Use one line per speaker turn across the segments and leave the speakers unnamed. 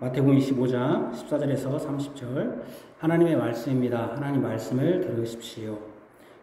마태복음 25장 14절에서 30절 하나님의 말씀입니다. 하나님 말씀을 들으십시오.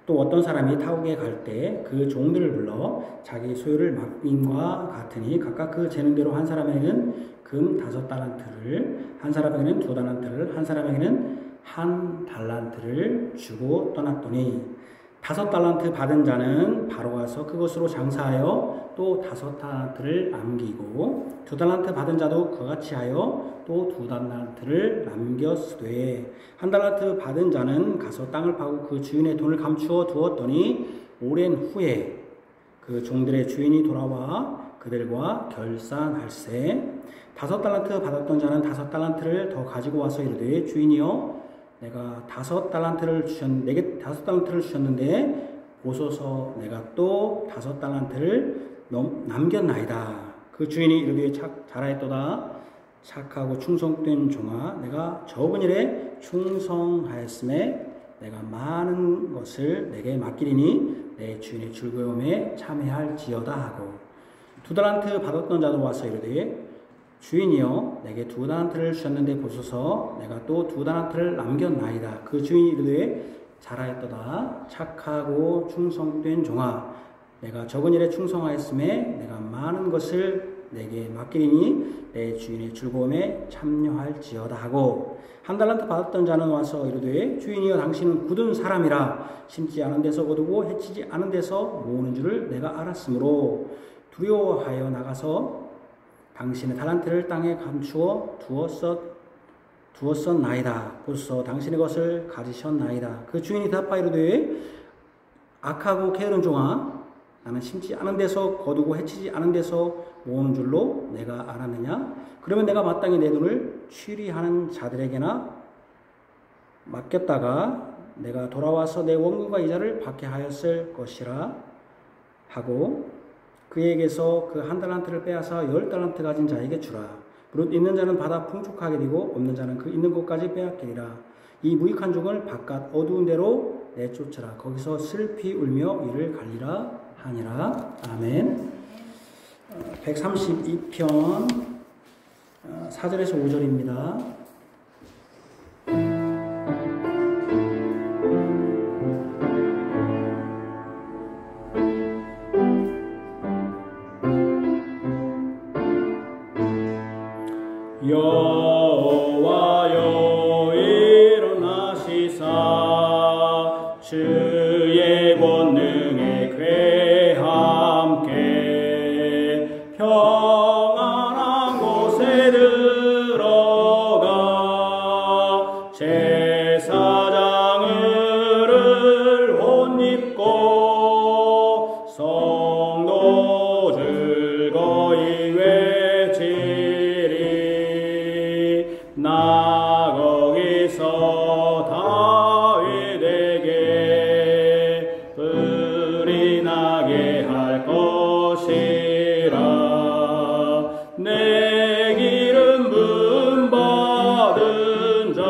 또 어떤 사람이 타국에 갈 때 그 종들을 불러 자기 소유를 맡김과 같으니 각각 그 재능대로 한 사람에게는 금 5달란트를, 한 사람에게는 2달란트를, 한 사람에게는 1달란트를 주고 떠났더니 5달란트 받은 자는 바로 가서 그것으로 장사하여 또 5달란트를 남기고 2달란트 받은 자도 그와 같이 하여 또 2달란트를 남겼으되 1달란트 받은 자는 가서 땅을 파고 그 주인의 돈을 감추어 두었더니 오랜 후에 그 종들의 주인이 돌아와 그들과 결산할세 5달란트 받았던 자는 5달란트를 더 가지고 와서 이르되 주인이여 내가 5달란트를 내게 5달란트를 주셨는데 보소서 내가 또 5달란트를 남겼나이다. 그 주인이 이르되 잘하였도다. 착하고 충성된 종아 내가 적은 일에 충성하였음에 내가 많은 것을 내게 맡기리니 내 주인의 즐거움에 참여할지어다 하고 2달란트 받았던 자도 와서 이르되 주인이여 내게 2달란트를 주셨는데 보소서 내가 또 2달란트를 남겼나이다. 그 주인이 이르되 잘하였도다. 착하고 충성된 종아 내가 적은 일에 충성하였음에 내가 많은 것을 내게 맡기리니 내 주인의 즐거움에 참여할지어다 하고 1달란트 받았던 자는 와서 이르되 주인이여 당신은 굳은 사람이라 심지 않은 데서 거두고 해치지 않은 데서 모으는 줄을 내가 알았으므로 두려워하여 나가서 당신의 달란트를 땅에 감추어 두었었나이다. 보소서 당신의 것을 가지셨나이다. 그 주인이 대답하여 이르되 악하고 게으른 종아 나는 심지 않은 데서 거두고 해치지 않은 데서 모으는 줄로 내가 알았느냐? 그러면 내가 마땅히 내 돈을 취리하는 자들에게나 맡겼다가 내가 돌아와서 내 원금과 이자를 받게 하였을 것이라 하고 그에게서 그 1달란트를 빼앗아 10달란트 가진 자에게 주라. 무릇 있는 자는 받아 풍족하게 되고 없는 자는 그 있는 것까지 빼앗기리라. 이 무익한 종을 바깥 어두운 데로 내쫓으라. 거기서 슬피 울며 이를 갈리라 하니라. 아멘. 132편 4절에서 5절입니다.
여호와여 일어나시사 주의 권능에 궤함께 평안한 곳에 들어가 제사장을 옷 입고 성도 즐거이 나 거기서 다윗에게 불이 나게 할 것이라. 내 기름 부음 받은 자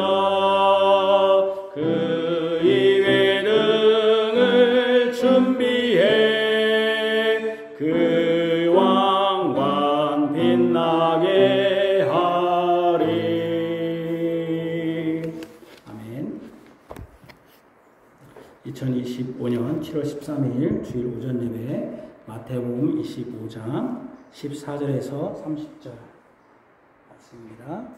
그 입의 등을 준비해 그 왕관 빛나게
2025년 7월 13일 주일 오전 예배 마태복음 25장 14절에서 30절 맞습니다.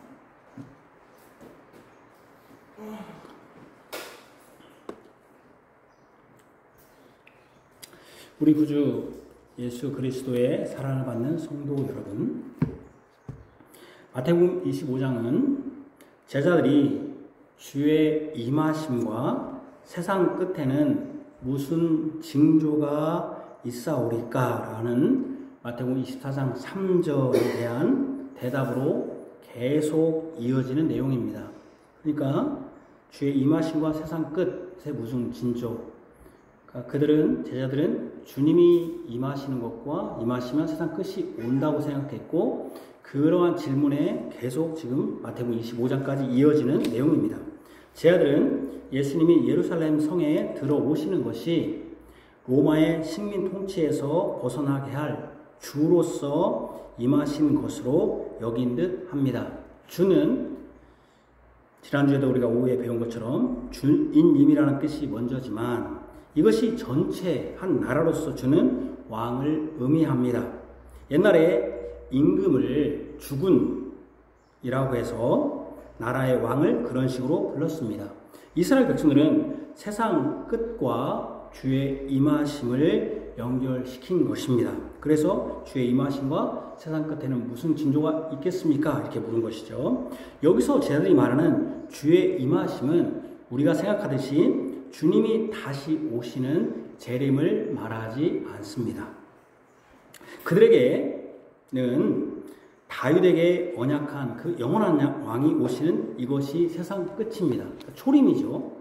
우리 구주 예수 그리스도의 사랑을 받는 성도 여러분, 마태복음 25장은 제자들이 주의 임하심과 세상 끝에는 무슨 징조가 있사오리까라는 마태복음 24장 3절에 대한 대답으로 계속 이어지는 내용입니다. 그러니까 주의 임하심과 세상 끝에 무슨 징조, 그러니까 제자들은 주님이 임하시는 것과 임하시면 세상 끝이 온다고 생각했고 그러한 질문에 계속 지금 마태복음 25장까지 이어지는 내용입니다. 제자들은 예수님이 예루살렘 성에 들어오시는 것이 로마의 식민 통치에서 벗어나게 할 주로서 임하신 것으로 여긴 듯 합니다. 주는 지난주에도 우리가 오후에 배운 것처럼 주인님이라는 뜻이 먼저지만 이것이 전체 한 나라로서 주는 왕을 의미합니다. 옛날에 임금을 주군이라고 해서 나라의 왕을 그런 식으로 불렀습니다. 이스라엘 백성들은 세상 끝과 주의 임하심을 연결시킨 것입니다. 그래서 주의 임하심과 세상 끝에는 무슨 징조가 있겠습니까? 이렇게 물은 것이죠. 여기서 제자들이 말하는 주의 임하심은 우리가 생각하듯이 주님이 다시 오시는 재림을 말하지 않습니다. 그들에게는 다윗에게 언약한 그 영원한 왕이 오시는 이것이 세상 끝입니다. 초림이죠.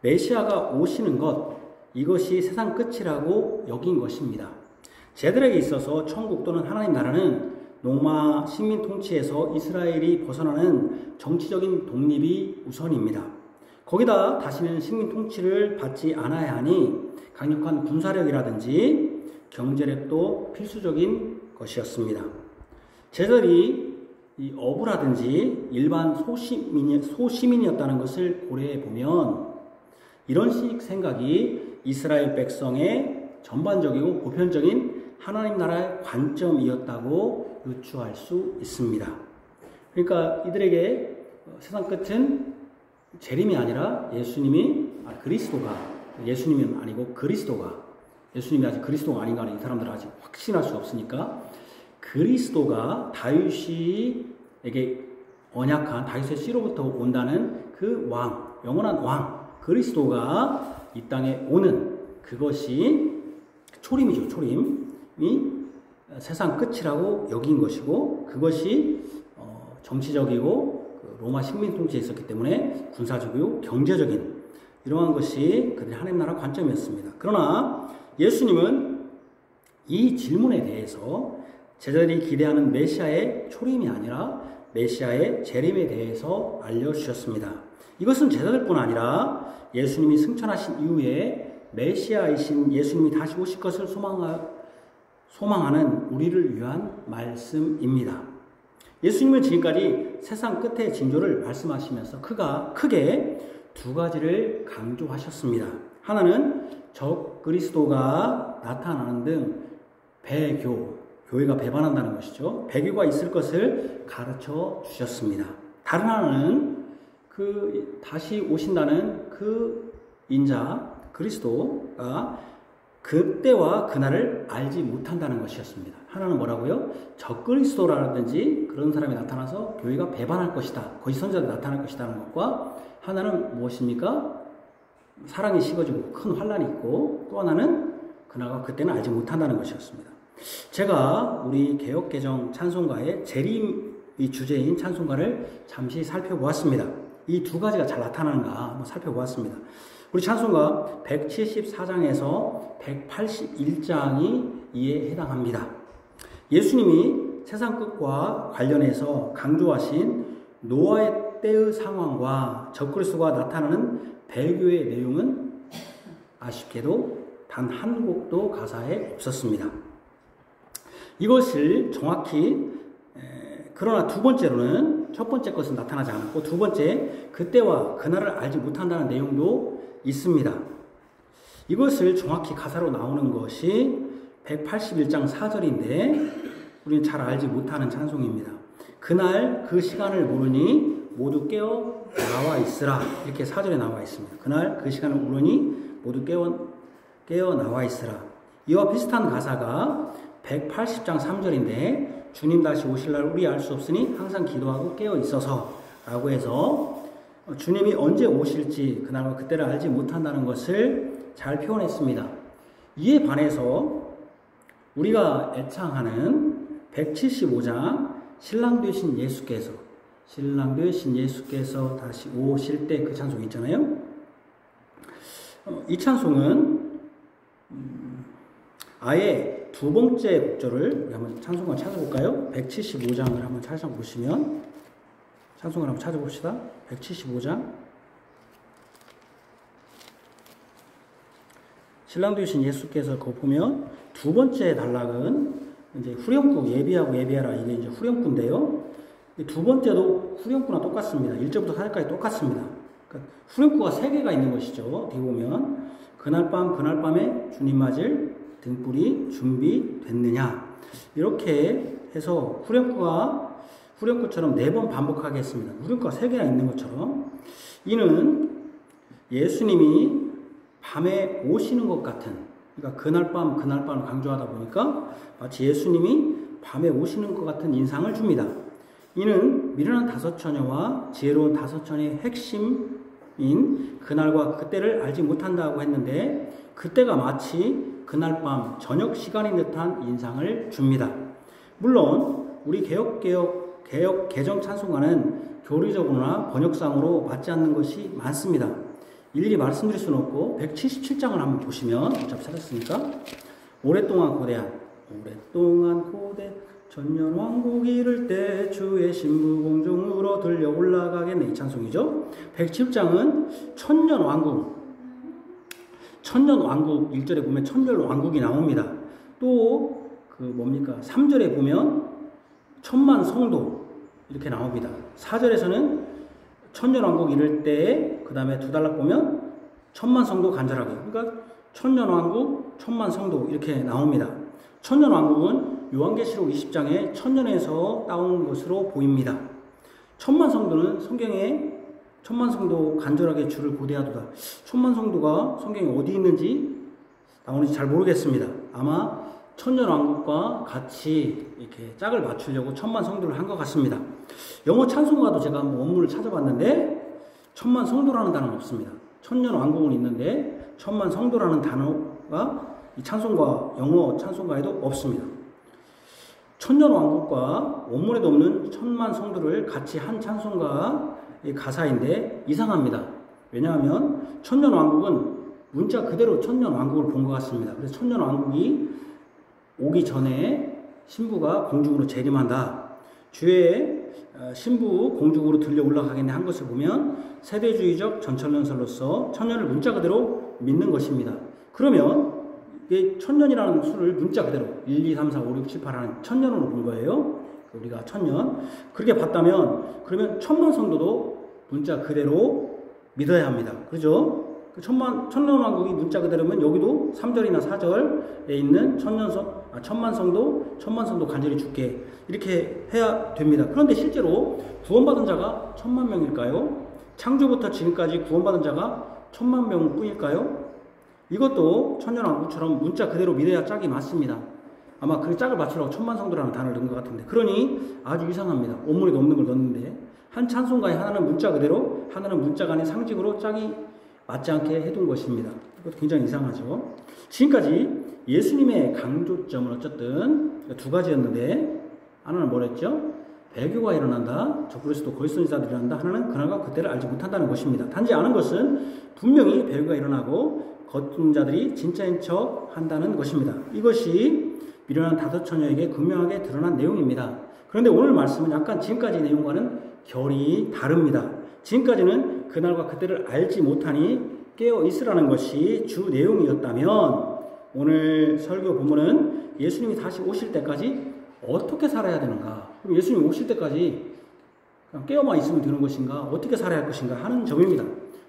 메시아가 오시는 것, 이것이 세상 끝이라고 여긴 것입니다. 제들에게 있어서 천국 또는 하나님 나라는 로마 식민 통치에서 이스라엘이 벗어나는 정치적인 독립이 우선입니다. 거기다 다시는 식민 통치를 받지 않아야 하니 강력한 군사력이라든지 경제력도 필수적인 것이었습니다. 제자들이 이 어부라든지 일반 소시민이었다는 것을 고려해 보면 이런 식 생각이 이스라엘 백성의 전반적이고 보편적인 하나님 나라의 관점이었다고 유추할 수 있습니다. 그러니까 이들에게 세상 끝은 재림이 아니라 그리스도가, 예수님은 아니고 그리스도가, 예수님이 아직 그리스도가 아닌가 하는 이 사람들은 아직 확신할 수 없으니까 그리스도가 다윗에게 언약한 다윗의 씨로부터 온다는 그 왕, 영원한 왕, 그리스도가 이 땅에 오는 그것이 초림이죠. 초림이 세상 끝이라고 여긴 것이고 그것이 정치적이고 로마 식민 통치에 있었기 때문에 군사적이고 경제적인 이러한 것이 그들의 하나님 나라 관점이었습니다. 그러나 예수님은 이 질문에 대해서 제자들이 기대하는 메시아의 초림이 아니라 메시아의 재림에 대해서 알려주셨습니다. 이것은 제자들뿐 아니라 예수님이 승천하신 이후에 메시아이신 예수님이 다시 오실 것을 소망하는 우리를 위한 말씀입니다. 예수님은 지금까지 세상 끝의 징조를 말씀하시면서 크게 두 가지를 강조하셨습니다. 하나는 적그리스도가 나타나는 등 교회가 배반한다는 것이죠. 배교가 있을 것을 가르쳐 주셨습니다. 다른 하나는 다시 오신다는 그 인자 그리스도가 그때와 그날을 알지 못한다는 것이었습니다. 하나는 뭐라고요? 적그리스도라든지 그런 사람이 나타나서 교회가 배반할 것이다. 거짓 선지자들이 나타날 것이라는 것과 하나는 무엇입니까? 사랑이 식어지고 큰 환란이 있고 또 하나는 그날과 그때는 알지 못한다는 것이었습니다. 제가 우리 개역개정 찬송가의 재림이 주제인 찬송가를 잠시 살펴보았습니다. 이 두 가지가 잘 나타나는가 한번 살펴보았습니다. 우리 찬송가 174장에서 181장이 이에 해당합니다. 예수님이 세상 끝과 관련해서 강조하신 노아의 때의 상황과 적그리스도가 나타나는 배교의 내용은 아쉽게도 단 한 곡도 가사에 없었습니다. 이것을 정확히 그러나 두 번째로는 첫 번째 것은 나타나지 않았고 두 번째 그때와 그날을 알지 못한다는 내용도 있습니다. 이것을 정확히 가사로 나오는 것이 181장 4절인데 우리는 잘 알지 못하는 찬송입니다. 그날 그 시간을 모르니 모두 깨어 나와 있으라 이렇게 4절에 나와 있습니다. 그날 그 시간을 모르니 모두 깨어 나와 있으라. 이와 비슷한 가사가 180장 3절인데 주님 다시 오실 날 우리 알 수 없으니 항상 기도하고 깨어 있어서 라고 해서 주님이 언제 오실지 그날과 그때를 알지 못한다는 것을 잘 표현했습니다. 이에 반해서 우리가 애창하는 175장 신랑 되신 예수께서 다시 오실 때 그 찬송 있잖아요. 이 찬송은 아예 두 번째 곡절을 우리 한번 찬송가 찾아볼까요? 175장을 한번 찾아보시면 찬송을 한번 찾아봅시다. 175장 신랑 되신 예수께서 그거 보면 두 번째 단락은 이제 후렴구 예비하고 예비하라 이게 이제 후렴구인데요. 두 번째도 후렴구나 똑같습니다. 1절부터 4절까지 똑같습니다. 그러니까 후렴구가 3개가 있는 것이죠. 뒤에 보면 그날 밤에 주님 맞을 등불이 준비됐느냐, 이렇게 해서 후렴구처럼 4번 반복하게 했습니다. 후렴구가 3개나 있는 것처럼. 이는 예수님이 밤에 오시는 것 같은, 그러니까 그날 밤을 강조하다 보니까 마치 예수님이 밤에 오시는 것 같은 인상을 줍니다. 이는 미련한 5처녀와 지혜로운 5처녀의 핵심인 그날과 그때를 알지 못한다고 했는데, 그때가 마치 그날 밤 저녁 시간인 듯한 인상을 줍니다. 물론 우리 개정 찬송가는 교리적으로나 번역상으로 맞지 않는 것이 많습니다. 일일이 말씀드릴 수는 없고 177장을 한번 보시면, 어차피 찾았으니까, 오랫동안 고대 천년왕국 이를 때 주의 신부 공중으로 들려 올라가겠네, 이 찬송이죠. 107장은 천년왕국 1절에 보면 천년왕국이 나옵니다. 또 3절에 보면 천만 성도 이렇게 나옵니다. 4절에서는 천년왕국 이를 때, 그 다음에 2단락 보면 천만 성도 간절하게, 그러니까 천년왕국, 천만 성도 이렇게 나옵니다. 천년왕국은 요한계시록 20장에 천년에서 따온 것으로 보입니다. 천만 성도는 성경에 천만 성도 간절하게 주를 고대하도다. 천만 성도가 성경에 어디 있는지 나오는지 잘 모르겠습니다. 아마 천년왕국과 같이 이렇게 짝을 맞추려고 천만 성도를 한 것 같습니다. 영어 찬송가도 제가 한번 원문을 찾아봤는데 천만 성도라는 단어는 없습니다. 천년왕국은 있는데 천만 성도라는 단어가 이 찬송가, 영어 찬송가에도 없습니다. 천년왕국과 원문에도 없는 천만 성도를 같이 한 찬송가의 가사인데 이상합니다. 왜냐하면 천년왕국은 문자 그대로 천년왕국을 본 것 같습니다. 그래서 천년왕국이 오기 전에 신부가 공중으로 재림한다. 주의 신부 공중으로 들려 올라가겠네 한 것을 보면 세대주의적 전천년설로서 천년을 문자 그대로 믿는 것입니다. 그러면 이게 천년이라는 수를 문자 그대로 1, 2, 3, 4, 5, 6, 7, 8 하는 천년으로 본 거예요. 우리가 천년. 그렇게 봤다면 그러면 천만 성도도 문자 그대로 믿어야 합니다. 그렇죠? 천년왕국이 문자 그대로면 여기도 3절이나 4절에 있는 천만 성도 간절히 주께 이렇게 해야 됩니다. 그런데 실제로 구원받은 자가 1000만 명일까요? 창조부터 지금까지 구원받은 자가 1000만 명뿐일까요? 이것도 천년왕국처럼 문자 그대로 믿어야 짝이 맞습니다. 아마 그 짝을 맞추려고 천만 성도라는 단어를 넣은 것 같은데, 그러니 아주 이상합니다. 원문에도 없는 걸 넣었는데 한 찬송가에 하나는 문자 그대로, 하나는 문자가 아닌 상징으로 짝이 맞지 않게 해둔 것입니다. 이것도 굉장히 이상하죠. 지금까지 예수님의 강조점은 어쨌든 2가지였는데, 하나는 뭐랬죠? 배교가 일어난다. 적그리스도 거짓 선지자들이 일어난다. 하나는 그날과 그때를 알지 못한다는 것입니다. 단지 아는 것은 분명히 배교가 일어나고 거짓자들이 진짜인 척 한다는 것입니다. 이것이 미련한 5처녀에게 분명하게 드러난 내용입니다. 그런데 오늘 말씀은 약간 지금까지 내용과는 결이 다릅니다. 지금까지는 그날과 그때를 알지 못하니 깨어 있으라는 것이 주 내용이었다면, 오늘 설교 본문은 예수님이 다시 오실 때까지 어떻게 살아야 되는가, 그리고 예수님이 오실 때까지 그냥 깨어만 있으면 되는 것인가, 어떻게 살아야 할 것인가 하는 점입니다.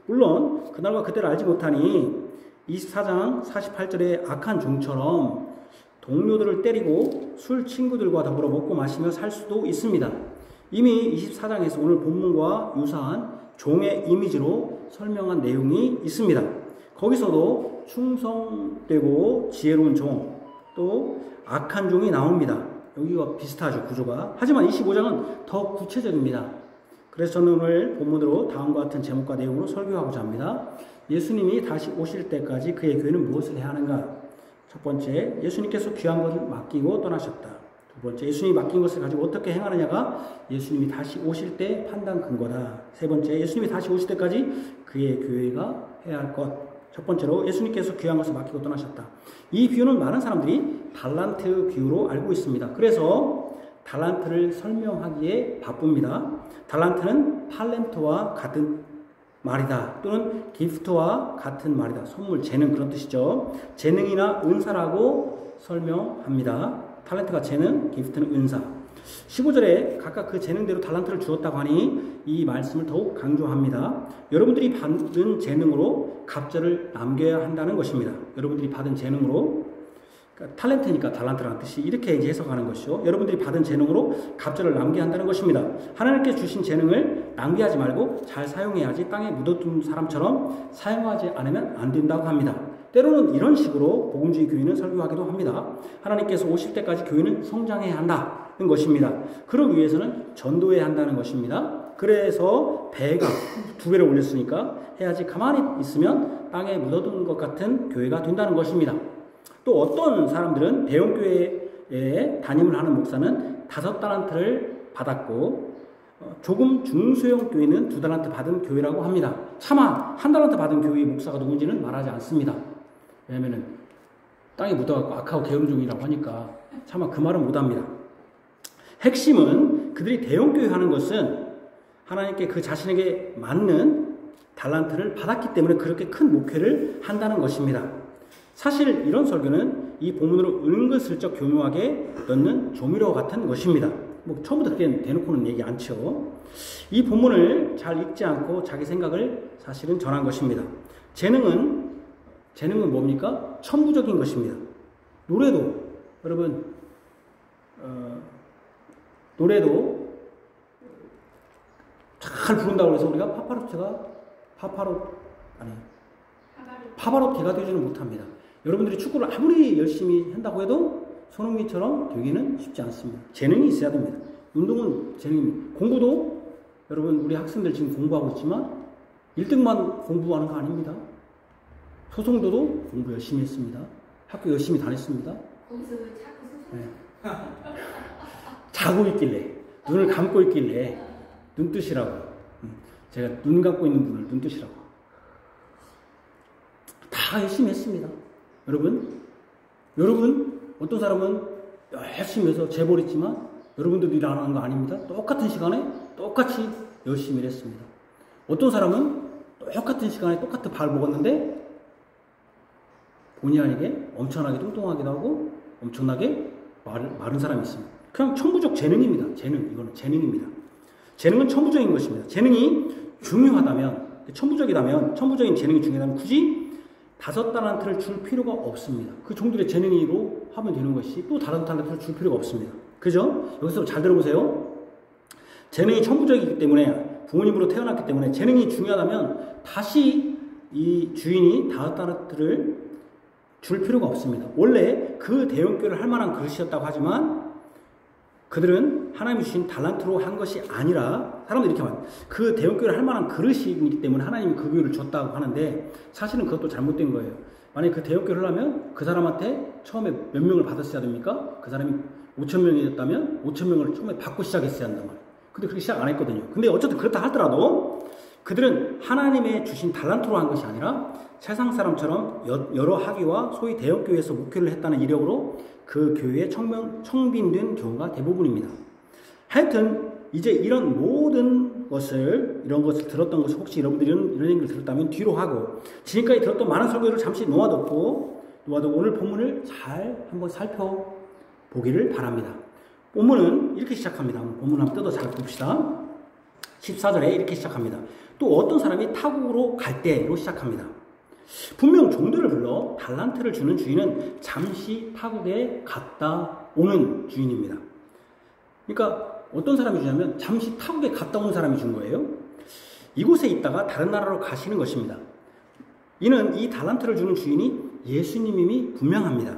물론 그날과 그때를 알지 못하니 24장 48절의 악한 종처럼 동료들을 때리고 술 친구들과 더불어 먹고 마시며 살 수도 있습니다. 이미 24장에서 오늘 본문과 유사한 종의 이미지로 설명한 내용이 있습니다. 거기서도 충성되고 지혜로운 종, 또 악한 종이 나옵니다. 여기가 비슷하죠, 구조가. 하지만 25장은 더 구체적입니다. 그래서 저는 오늘 본문으로 다음과 같은 제목과 내용으로 설교하고자 합니다. 예수님이 다시 오실 때까지 그의 교회는 무엇을 해야 하는가? 첫 번째, 예수님께서 귀한 것을 맡기고 떠나셨다. 두 번째, 예수님이 맡긴 것을 가지고 어떻게 행하느냐가 예수님이 다시 오실 때 판단 근거다. 세 번째, 예수님이 다시 오실 때까지 그의 교회가 해야 할 것. 첫 번째로, 예수님께서 귀한 것을 맡기고 떠나셨다. 이 비유는 많은 사람들이 달란트 비유로 알고 있습니다. 그래서 달란트를 설명하기에 바쁩니다. 달란트는 탈렌트와 같은 말이다, 또는 기프트와 같은 말이다. 선물, 재능, 그런 뜻이죠. 재능이나 은사라고 설명합니다. 탤런트가 재능, 기프트는 은사. 15절에 각각 그 재능대로 달란트를 주었다고 하니 이 말씀을 더욱 강조합니다. 여러분들이 받은 재능으로 갑절을 남겨야 한다는 것입니다. 여러분들이 받은 재능으로, 그러니까 탤런트니까 달란트라는 뜻이 이렇게 이제 해석하는 것이죠. 여러분들이 받은 재능으로 갑절을 남겨야 한다는 것입니다. 하나님께 주신 재능을 낭비하지 말고 잘 사용해야지 땅에 묻어둔 사람처럼 사용하지 않으면 안 된다고 합니다. 때로는 이런 식으로 복음주의 교회는 설교하기도 합니다. 하나님께서 오실 때까지 교회는 성장해야 한다는 것입니다. 그러기 위해서는 전도해야 한다는 것입니다. 그래서 배가 2배를 올렸으니까 해야지 가만히 있으면 땅에 묻어둔 것 같은 교회가 된다는 것입니다. 또 어떤 사람들은 대형교회에 담임을 하는 목사는 5달란트를 받았고 조금 중소형 교회는 2달란트 받은 교회라고 합니다. 차마 1달란트 받은 교회의 목사가 누군지는 말하지 않습니다. 왜냐하면 땅에 묻어갖고 악하고 게으른 종이라고 하니까 차마 그 말은 못합니다. 핵심은 그들이 대형교회 하는 것은 하나님께 그 자신에게 맞는 달란트를 받았기 때문에 그렇게 큰 목회를 한다는 것입니다. 사실 이런 설교는 이 본문으로 은근슬쩍 교묘하게 넣는 조미료 같은 것입니다. 뭐 처음부터 그렇게 대놓고는 얘기 않죠. 이 본문을 잘 읽지 않고 자기 생각을 사실은 전한 것입니다. 재능은 뭡니까? 천부적인 것입니다. 노래도 여러분 노래도 잘 부른다고 해서 우리가 파바로티가 되지는 못합니다. 여러분들이 축구를 아무리 열심히 한다고 해도 손흥민처럼 되기는 쉽지 않습니다. 재능이 있어야 됩니다. 운동은 재능입니다. 공부도 여러분 우리 학생들 지금 공부하고 있지만 1등만 공부하는 거 아닙니다. 소송도도 공부 열심히 했습니다. 학교 열심히 다녔습니다. 네. 자고 있길래, 눈을 감고 있길래 눈 뜨시라고. 제가 눈 감고 있는 분을 눈 뜨시라고. 다 열심히 했습니다. 여러분 어떤 사람은 열심히 해서 재벌했지만 여러분들도 일 안 하는 거 아닙니다. 똑같은 시간에 똑같이 열심히 일했습니다. 어떤 사람은 똑같은 시간에 똑같은 밥을 먹었는데 본의 아니게 엄청나게 뚱뚱하기도 하고 엄청나게 마른 사람이 있습니다. 그냥 천부적 재능입니다. 이거는 재능입니다. 재능은 천부적인 것입니다. 재능이 중요하다면, 천부적인 재능이 중요하다면 굳이 5달란트를 줄 필요가 없습니다. 그 종들의 재능으로 하면 되는 것이 또 다른 달란트를 줄 필요가 없습니다. 그죠? 여기서 잘 들어보세요. 재능이 천부적이기 때문에, 부모님으로 태어났기 때문에 재능이 중요하다면 다시 이 주인이 5달란트를 줄 필요가 없습니다. 원래 그 대형교회를 할 만한 그릇이었다고 하지만 그들은 하나님이 주신 달란트로 한 것이 아니라, 사람들이 이렇게 말합니다. 그 대형교회를 할 만한 그릇이기 때문에 하나님이 그 교회를 줬다고 하는데 사실은 그것도 잘못된 거예요. 만약에 그 대형교회를 하려면 그 사람한테 처음에 몇 명을 받았어야 됩니까? 그 사람이 5,000명이었다면 5,000명을 처음에 받고 시작했어야 한단 말이에요. 근데 그렇게 시작 안 했거든요. 근데 어쨌든 그렇다 하더라도 그들은 하나님의 주신 달란트로 한 것이 아니라 세상 사람처럼 여러 학위와 소위 대형교회에서 목회를 했다는 이력으로 그 교회에 청빙된 경우가 대부분입니다. 하여튼 이제 이런 것을 들었던 것을 혹시 여러분들이 이런 얘기를 들었다면 뒤로 하고 지금까지 들었던 많은 설교를 잠시 놓아두고 오늘 본문을 잘 한번 살펴보기를 바랍니다. 본문은 이렇게 시작합니다. 본문 한번 뜯어 잘 봅시다. 14절에 이렇게 시작합니다. 또 어떤 사람이 타국으로 갈 때로 시작합니다. 분명 종들을 불러 달란트를 주는 주인은 잠시 타국에 갔다 오는 주인입니다. 그러니까 어떤 사람이 주냐면 잠시 타국에 갔다 온 사람이 준 거예요. 이곳에 있다가 다른 나라로 가시는 것입니다. 이는 이 달란트를 주는 주인이 예수님임이 분명합니다.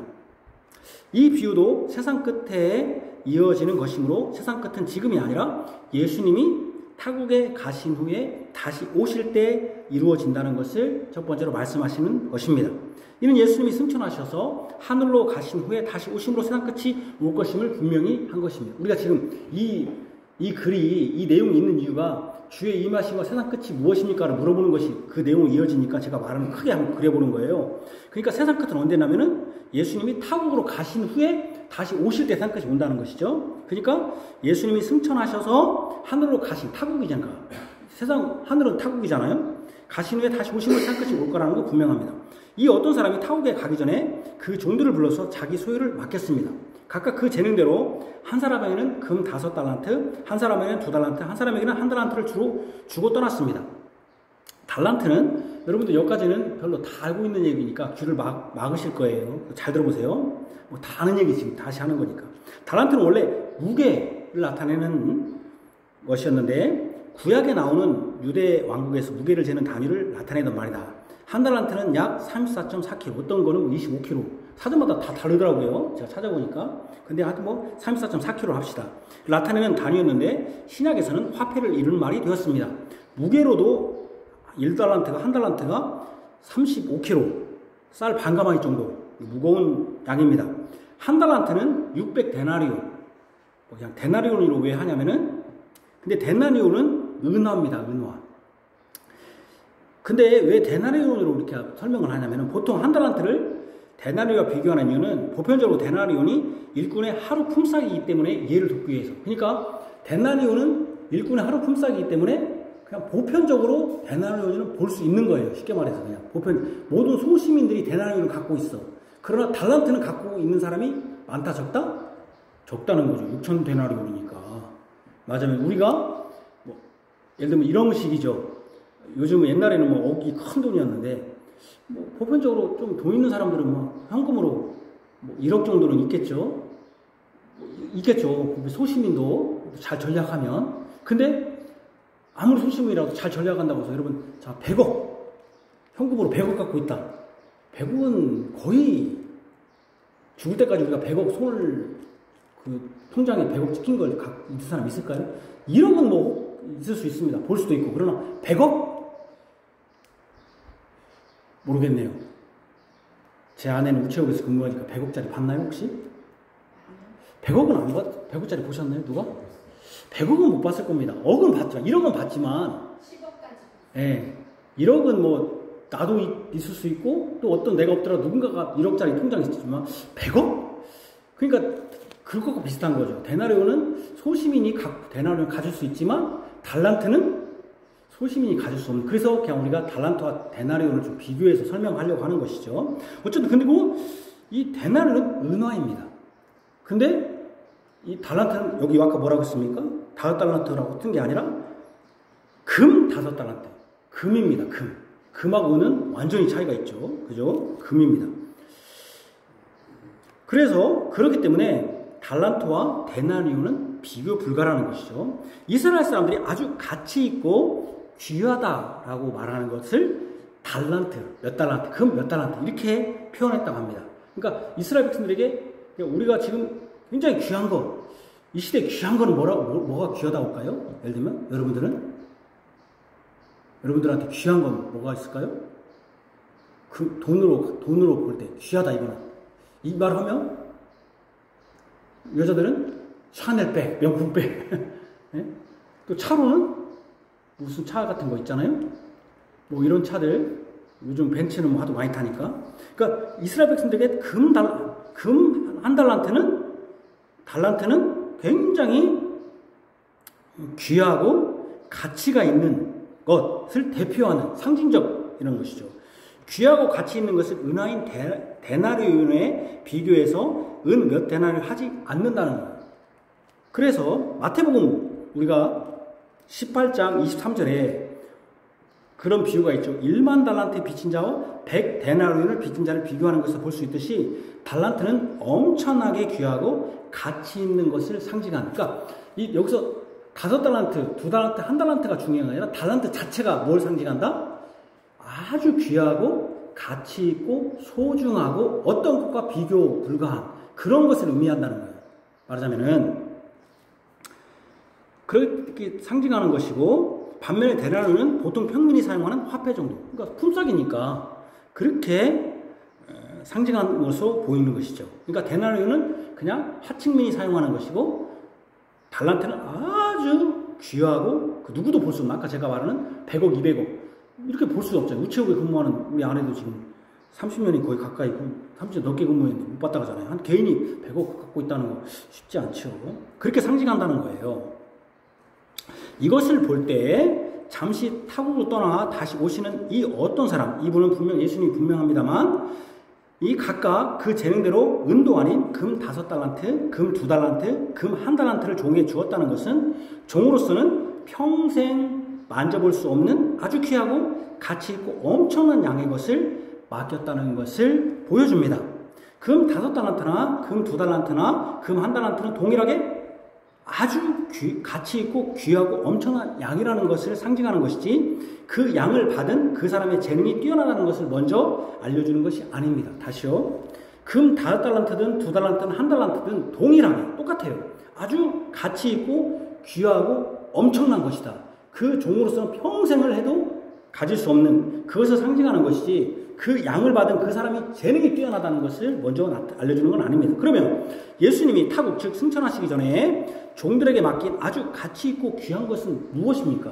이 비유도 세상 끝에 이어지는 것이므로 세상 끝은 지금이 아니라 예수님이 타국에 가신 후에 다시 오실 때 이루어진다는 것을 첫 번째로 말씀하시는 것입니다. 이는 예수님이 승천하셔서 하늘로 가신 후에 다시 오심으로 세상 끝이 올 것임을 분명히 한 것입니다. 우리가 지금 이 내용이 있는 이유가 주의 임하심과 세상 끝이 무엇입니까를 물어보는 것이 그 내용이 이어지니까 제가 말을 크게 한번 그려보는 거예요. 그러니까 세상 끝은 언제냐면은 예수님이 타국으로 가신 후에 다시 오실 때 세상 끝이 온다는 것이죠. 그러니까 예수님이 승천하셔서 하늘로 가신 타국이잖아요. 세상 하늘은 타국이잖아요. 가신 후에 다시 오심으로 세상 끝이 올 거라는 거 분명합니다. 이 어떤 사람이 타국에 가기 전에 그 종들을 불러서 자기 소유를 맡겼습니다. 각각 그 재능대로 한 사람에게는 금 5달란트, 한 사람에게는 2달란트, 한 사람에게는 1달란트를 주고 떠났습니다. 달란트는 여러분들 여기까지는 별로 다 알고 있는 얘기니까 귀를 막으실 거예요. 잘 들어보세요. 뭐 다 아는 얘기 지금 다시 하는 거니까. 달란트는 원래 무게를 나타내는 것이었는데 구약에 나오는 유대 왕국에서 무게를 재는 단위를 나타내던 말이다. 한 달란트는 약 34.4kg, 어떤 거는 25kg. 사전마다 다 다르더라고요. 제가 찾아보니까. 근데 하여튼 뭐 34.4kg 합시다. 나타내는 단위였는데 신약에서는 화폐를 이루는 말이 되었습니다. 무게로도 1달란트가 한 달란트가 35kg, 쌀 반가마니 정도 무거운 양입니다. 한 달란트는 600데나리온. 그냥 데나리온으로 왜 하냐면은 근데 데나리온은 은화입니다. 은화. 근데 왜 데나리온으로 이렇게 설명을 하냐면은 보통 한 달란트를 데나리온과 비교하는 이유는 보편적으로 데나리온이 일꾼의 하루 품삯이기 때문에 이해를 돕기 위해서. 그러니까 데나리온은 일꾼의 하루 품삯이기 때문에 그냥 보편적으로 데나리온을 볼 수 있는 거예요. 쉽게 말해서 그냥 모든 소시민들이 데나리온을 갖고 있어. 그러나 달란트는 갖고 있는 사람이 많다 적다? 적다는 거죠. 6천 데나리온이니까. 맞으면 우리가 뭐 예를 들면 이런 식이죠. 요즘은 옛날에는 뭐 억이 큰 돈이었는데 뭐 보편적으로 좀 돈 있는 사람들은 뭐 현금으로 뭐 1억 정도는 있겠죠. 있겠죠. 소시민도 잘 전략하면. 근데 아무리 소시민이라도 잘 전략한다고 해서 여러분 자 100억 현금으로 100억 갖고 있다. 100억은 거의 죽을 때까지 우리가 100억 손을 그 통장에 100억 찍힌 걸 갖고 있는 사람 있을까요? 1억은 뭐 있을 수 있습니다. 볼 수도 있고. 그러나 100억? 모르겠네요. 제 아내는 우체국에서 근무하니까 100억짜리 봤나요 혹시? 100억은 안 봤, 100억짜리 보셨나요? 누가? 100억은 못 봤을 겁니다. 억은 봤죠. 1억은 봤지만
10억까지.
예. 1억은 뭐 나도 있을 수 있고 또 어떤 내가 없더라도 누군가가 1억짜리 통장에 있지만 100억? 그러니까 그것과 비슷한 거죠. 데나리온은 소시민이 데나리온을 가질 수 있지만 달란트는 소시민이 가질 수 없는. 그래서 그냥 우리가 달란트와 데나리온을 좀 비교해서 설명하려고 하는 것이죠. 어쨌든 근데 이 데나리온은 은화입니다. 근데 이 달란트는 여기 아까 뭐라고 했습니까? 5달란트라고 뜬 게 아니라 금 5달란트. 금입니다. 금. 금하고 은은 완전히 차이가 있죠. 그죠? 금입니다. 그래서 그렇기 때문에 달란트와 데나리온은 비교 불가라는 것이죠. 이스라엘 사람들이 아주 가치 있고 귀하다라고 말하는 것을 달란트, 몇 달란트, 금 몇 달란트 이렇게 표현했다고 합니다. 그러니까 이스라엘 백성들에게 우리가 지금 굉장히 귀한 거, 이 시대에 귀한 거는 뭐가 귀하다고 할까요? 예를 들면 여러분들한테 귀한 건 뭐가 있을까요? 그 돈으로 볼 때 귀하다 이거는. 이 말을 하면 여자들은 샤넬백, 명품백. 네? 또 차로는 무슨 차 같은 거 있잖아요. 뭐 이런 차들 요즘 벤츠는 뭐 하도 많이 타니까. 그러니까 이스라엘 백성들에게 금 한 달란트는 굉장히 귀하고 가치가 있는 것을 대표하는 상징적 이런 것이죠. 귀하고 가치 있는 것을 은화인 데나리온에 비교해서 은 몇 데나리온 하지 않는다는 거예요. 그래서 마태복음 우리가 18장 23절에 그런 비유가 있죠. 1만 달란트 빚진 자와 100데나리온을 빚진 자를 비교하는 것을 볼 수 있듯이 달란트는 엄청나게 귀하고 가치 있는 것을 상징하는. 그러니까 여기서 5달란트, 2달란트, 1달란트가 중요한 게 아니라 달란트 자체가 뭘 상징한다? 아주 귀하고 가치 있고 소중하고 어떤 것과 비교 불가한 그런 것을 의미한다는 거예요. 말하자면은 그렇게 상징하는 것이고 반면에 데나리온은 보통 평민이 사용하는 화폐 정도. 그러니까 품삯이니까 그렇게 상징하는 것으로 보이는 것이죠. 그러니까 데나리온은 그냥 하층민이 사용하는 것이고 달란트는 아주 귀하고 누구도 볼 수 없는 아까 제가 말하는 100억, 200억 이렇게 볼 수 없잖아요. 우체국에 근무하는 우리 아내도 지금 30년이 거의 가까이 30년 넘게 근무했는데 못 봤다 그러잖아요. 한 개인이 100억 갖고 있다는 거 쉽지 않죠. 그렇게 상징한다는 거예요. 이것을 볼 때 잠시 타국으로 떠나 다시 오시는 이 어떤 사람, 이분은 분명 예수님이 분명합니다만 이 각각 그 재능대로 은도 아닌 금 5달란트, 금 2달란트, 금 1달란트를 종에게 주었다는 것은 종으로서는 평생 만져볼 수 없는 아주 귀하고 가치 있고 엄청난 양의 것을 맡겼다는 것을 보여줍니다. 금 5달란트나 금 2달란트나 금 1달란트는 동일하게 아주 가치 있고 귀하고 엄청난 양이라는 것을 상징하는 것이지 그 양을 받은 그 사람의 재능이 뛰어나다는 것을 먼저 알려주는 것이 아닙니다. 다시요. 금 5달란트든 2달란트든 1달란트든 동일하게 똑같아요. 아주 가치 있고 귀하고 엄청난 것이다. 그 종으로서는 평생을 해도 가질 수 없는 그것을 상징하는 것이지 그 양을 받은 그 사람이 재능이 뛰어나다는 것을 먼저 알려주는 건 아닙니다. 그러면 예수님이 타국 즉 승천하시기 전에 종들에게 맡긴 아주 가치 있고 귀한 것은 무엇입니까?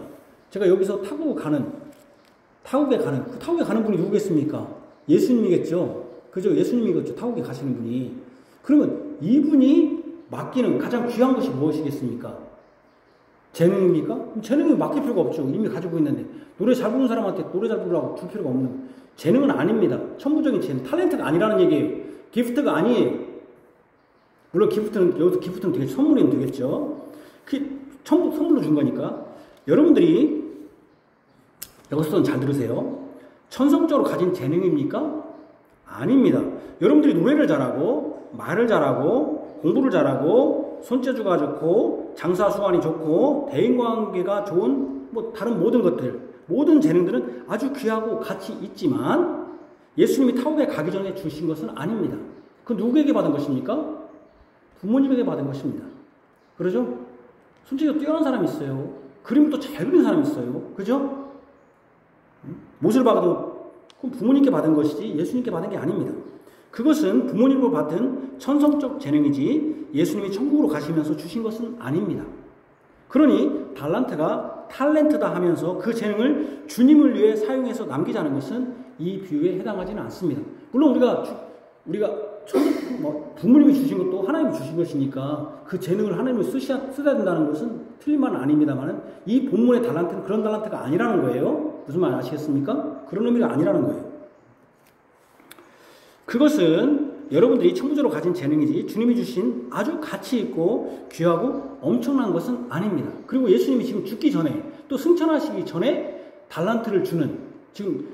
제가 여기서 타국에 가는 분이 누구겠습니까? 예수님이겠죠. 그죠? 예수님이겠죠. 타국에 가시는 분이. 그러면 이분이 맡기는 가장 귀한 것이 무엇이겠습니까? 재능입니까? 재능이 맡길 필요가 없죠. 이미 가지고 있는데. 노래 잘 부르는 사람한테 노래 잘 부르라고 줄 필요가 없는. 재능은 아닙니다. 천부적인 재능. 탤런트가 아니라는 얘기예요. 기프트가 아니에요. 물론 여기서 기프트는 되게 선물이면 되겠죠. 선물로 준 거니까. 여러분들이, 여기서는 잘 들으세요. 천성적으로 가진 재능입니까? 아닙니다. 여러분들이 노래를 잘하고, 말을 잘하고, 공부를 잘하고, 손재주가 좋고, 장사수완이 좋고, 대인관계가 좋은, 다른 모든 것들, 모든 재능들은 아주 귀하고 가치 있지만, 예수님이 타국에 가기 전에 주신 것은 아닙니다. 그 누구에게 받은 것입니까? 부모님에게 받은 것입니다. 그러죠? 손재주가 뛰어난 사람이 있어요. 그림도 잘 그리는 사람이 있어요. 그죠? 못을 봐도 그건 부모님께 받은 것이지 예수님께 받은 게 아닙니다. 그것은 부모님으로 받은 천성적 재능이지 예수님이 천국으로 가시면서 주신 것은 아닙니다. 그러니 달란트가 탤런트다 하면서 그 재능을 주님을 위해 사용해서 남기자는 것은 이 비유에 해당하지는 않습니다. 물론 우리가 부모님이 주신 것도 하나님이 주신 것이니까 그 재능을 하나님이 쓰야 된다는 것은 틀린 말은 아닙니다만 이 본문의 달란트는 그런 달란트가 아니라는 거예요. 무슨 말 아시겠습니까? 그런 의미가 아니라는 거예요. 그것은 여러분들이 천부적으로 가진 재능이지 주님이 주신 아주 가치 있고 귀하고 엄청난 것은 아닙니다. 그리고 예수님이 지금 죽기 전에 또 승천하시기 전에 달란트를 주는 지금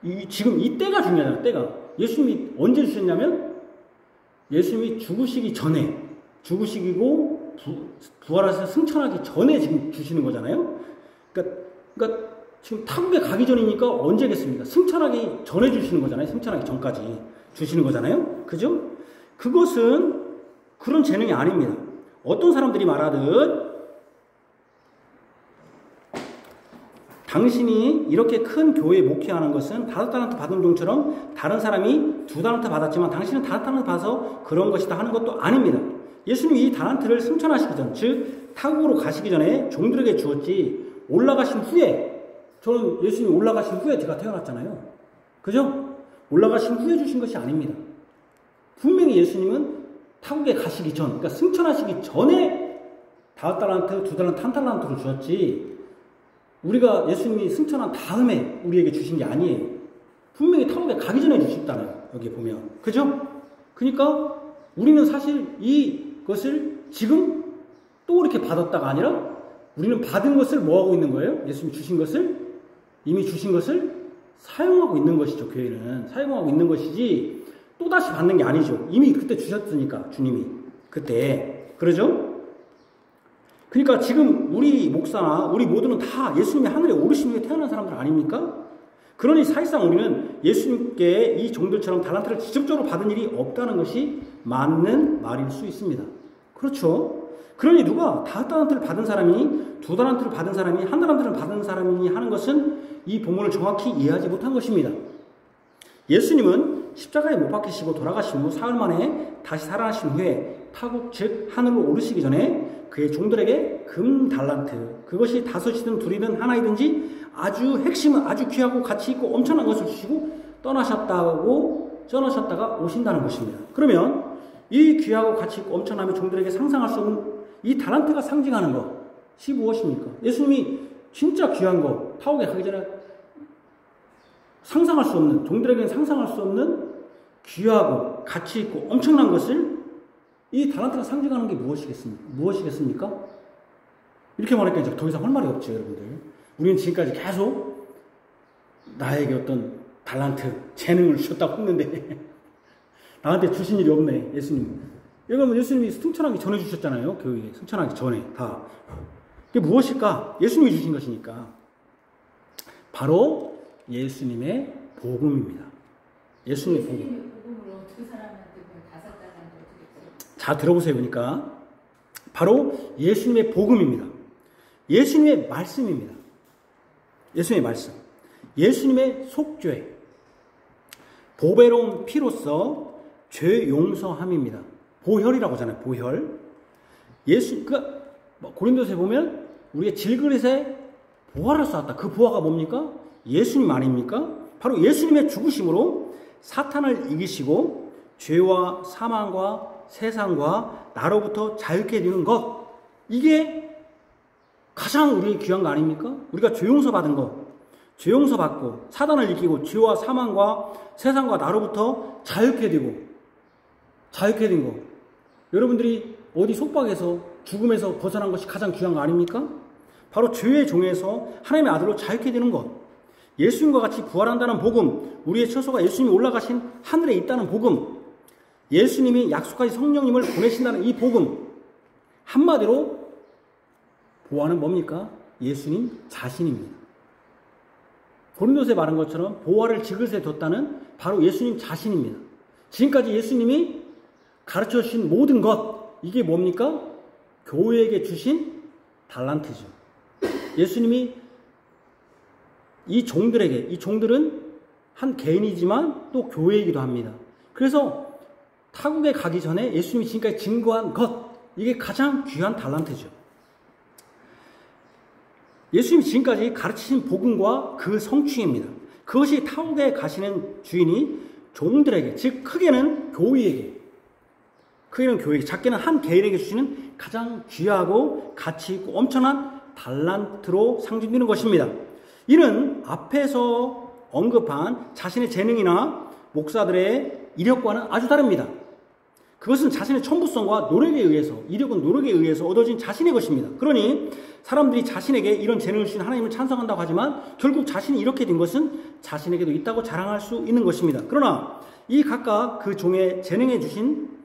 이 때가 중요하잖아요. 때가. 예수님이 언제 주셨냐면 예수님이 죽으시기 전에 죽으시고 부활하셔서 승천하기 전에 지금 주시는 거잖아요. 그러니까 지금 타국에 가기 전이니까 언제겠습니까? 승천하기 전에 주시는 거잖아요. 승천하기 전까지 주시는 거잖아요. 그죠? 그것은 그런 재능이 아닙니다. 어떤 사람들이 말하듯 당신이 이렇게 큰 교회에 목회하는 것은 5달란트 받은 종처럼 다른 사람이 2달란트 받았지만 당신은 5달란트 받아서 그런 것이다 하는 것도 아닙니다. 예수님이 이 달란트를 승천하시기 전, 즉 타국으로 가시기 전에 종들에게 주었지 올라가신 후에, 저는 예수님이 올라가신 후에 제가 태어났잖아요. 그죠? 올라가신 후에 주신 것이 아닙니다. 분명히 예수님은 타국에 가시기 전, 그러니까 승천하시기 전에 5달란트, 2달란트, 1달란트를 주었지 우리가 예수님이 승천한 다음에 우리에게 주신 게 아니에요. 분명히 타국에 가기 전에 주셨잖아요. 여기 보면. 그죠? 그러니까 우리는 사실 이것을 지금 또 이렇게 받았다가 아니라 우리는 받은 것을 뭐 하고 있는 거예요? 예수님이 주신 것을 이미 주신 것을 사용하고 있는 것이죠. 교회는 사용하고 있는 것이지 또다시 받는 게 아니죠. 이미 그때 주셨으니까 주님이 그때. 그러죠? 그러니까 지금 우리 목사나 우리 모두는 다 예수님이 하늘에 오르신 후에 태어난 사람들 아닙니까? 그러니 사실상 우리는 예수님께 이 종들처럼 달란트를 직접적으로 받은 일이 없다는 것이 맞는 말일 수 있습니다. 그렇죠? 그러니 누가 5달란트를 받은 사람이 2달란트를 받은 사람이 1달란트를 받은 사람이 하는 것은 이 본문을 정확히 이해하지 못한 것입니다. 예수님은 십자가에 못 박히시고 돌아가신 후 사흘 만에 다시 살아나신 후에 타국 즉 하늘로 오르시기 전에 그의 종들에게 금 달란트, 그것이 5이든 2이든 하나이든지 아주 핵심은 아주 귀하고 가치 있고 엄청난 것을 주시고 떠나셨다가 오신다는 것입니다. 그러면 이 귀하고 가치 있고 엄청남의 종들에게 상상할 수 없는 이 달란트가 상징하는 것이 무엇입니까? 예수님이 진짜 귀한 거 타국에 가기 전에 상상할 수 없는, 종들에게는 상상할 수 없는 귀하고 가치 있고 엄청난 것을 이 달란트가 상징하는 게 무엇이겠습니까? 이렇게 말하니까 이제 더 이상 할 말이 없죠, 여러분들. 우리는 지금까지 계속 나에게 어떤 달란트, 재능을 주셨다고 했는데 나한테 주신 일이 없네, 예수님. 여러분, 예수님이 승천하기 전에 주셨잖아요, 교회에. 승천하기 전에 다. 그게 무엇일까? 예수님이 주신 것이니까. 바로 예수님의 복음입니다. 예수님의 복음. 자, 들어보세요. 그러니까 바로 예수님의 복음입니다. 예수님의 말씀입니다. 예수님의 말씀. 예수님의 속죄. 보배로운 피로써 죄 용서함입니다. 보혈이라고 하잖아요. 보혈. 고린도서에 보면 우리의 질그릇에 보화를 쌓았다. 그 보화가 뭡니까? 예수님 아닙니까? 바로 예수님의 죽으심으로 사탄을 이기시고 죄와 사망과 세상과 나로부터 자유케 되는 것. 이게 가장 우리의 귀한 거 아닙니까? 우리가 죄 용서 받은 것. 죄 용서 받고 사단을 이기고 죄와 사망과 세상과 나로부터 자유케 된 것. 여러분들이 어디 속박에서 죽음에서 벗어난 것이 가장 귀한 거 아닙니까? 바로 죄의 종에서 하나님의 아들로 자유케 되는 것. 예수님과 같이 부활한다는 복음, 우리의 처소가 예수님이 올라가신 하늘에 있다는 복음, 예수님이 약속하신 성령님을 보내신다는 이 복음. 한마디로 보화는 뭡니까? 예수님 자신입니다. 고린도서에 말한 것처럼 보화를 지그릇에 뒀다는 바로 예수님 자신입니다. 지금까지 예수님이 가르쳐 주신 모든 것, 이게 뭡니까? 교회에게 주신 달란트죠. 예수님이 이 종들은 한 개인이지만 또 교회이기도 합니다. 그래서 타국에 가기 전에 예수님이 지금까지 증거한 것, 이게 가장 귀한 달란트죠. 예수님이 지금까지 가르치신 복음과 그 성취입니다. 그것이 타국에 가시는 주인이 종들에게, 즉 크게는 교회에게, 작게는 한 개인에게 주시는 가장 귀하고 가치 있고 엄청난 달란트로 상징되는 것입니다. 이는 앞에서 언급한 자신의 재능이나 목사들의 이력과는 아주 다릅니다. 그것은 자신의 천부성과 노력에 의해서, 이력은 노력에 의해서 얻어진 자신의 것입니다. 그러니 사람들이 자신에게 이런 재능을 주신 하나님을 찬성한다고 하지만 결국 자신이 이렇게 된 것은 자신에게도 있다고 자랑할 수 있는 것입니다. 그러나 이 각각 그 종의 재능에 주신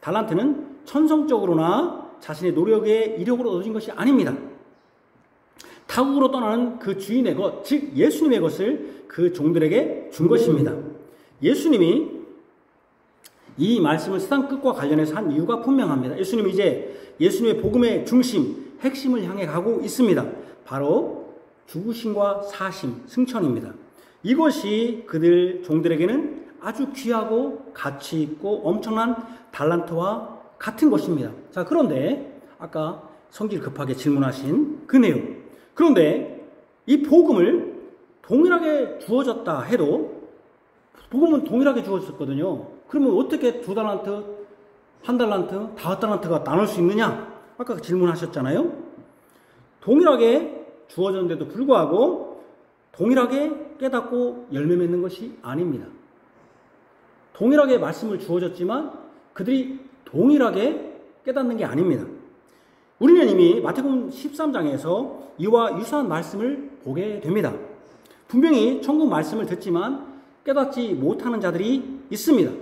달란트는 천성적으로나 자신의 노력의 이력으로 얻어진 것이 아닙니다. 타국으로 떠나는 그 주인의 것, 즉 예수님의 것을 그 종들에게 준 것입니다. 예수님이 이 말씀을 세상 끝과 관련해서 한 이유가 분명합니다. 예수님이 이제 예수님의 복음의 중심, 핵심을 향해 가고 있습니다. 바로 죽으심과 사심, 승천입니다. 이것이 그들 종들에게는 아주 귀하고 가치 있고 엄청난 달란트와 같은 것입니다. 자, 그런데 아까 성질 급하게 질문하신 그 내용. 그런데 이 복음을 동일하게 주어졌다 해도, 복음은 동일하게 주어졌거든요. 그러면 어떻게 2달란트, 1달란트, 5달란트가 나눌 수 있느냐? 아까 질문하셨잖아요. 동일하게 주어졌는데도 불구하고 동일하게 깨닫고 열매 맺는 것이 아닙니다. 동일하게 말씀을 주어졌지만 그들이 동일하게 깨닫는 게 아닙니다. 우리는 이미 마태복음 13장에서 이와 유사한 말씀을 보게 됩니다. 분명히 천국 말씀을 듣지만 깨닫지 못하는 자들이 있습니다.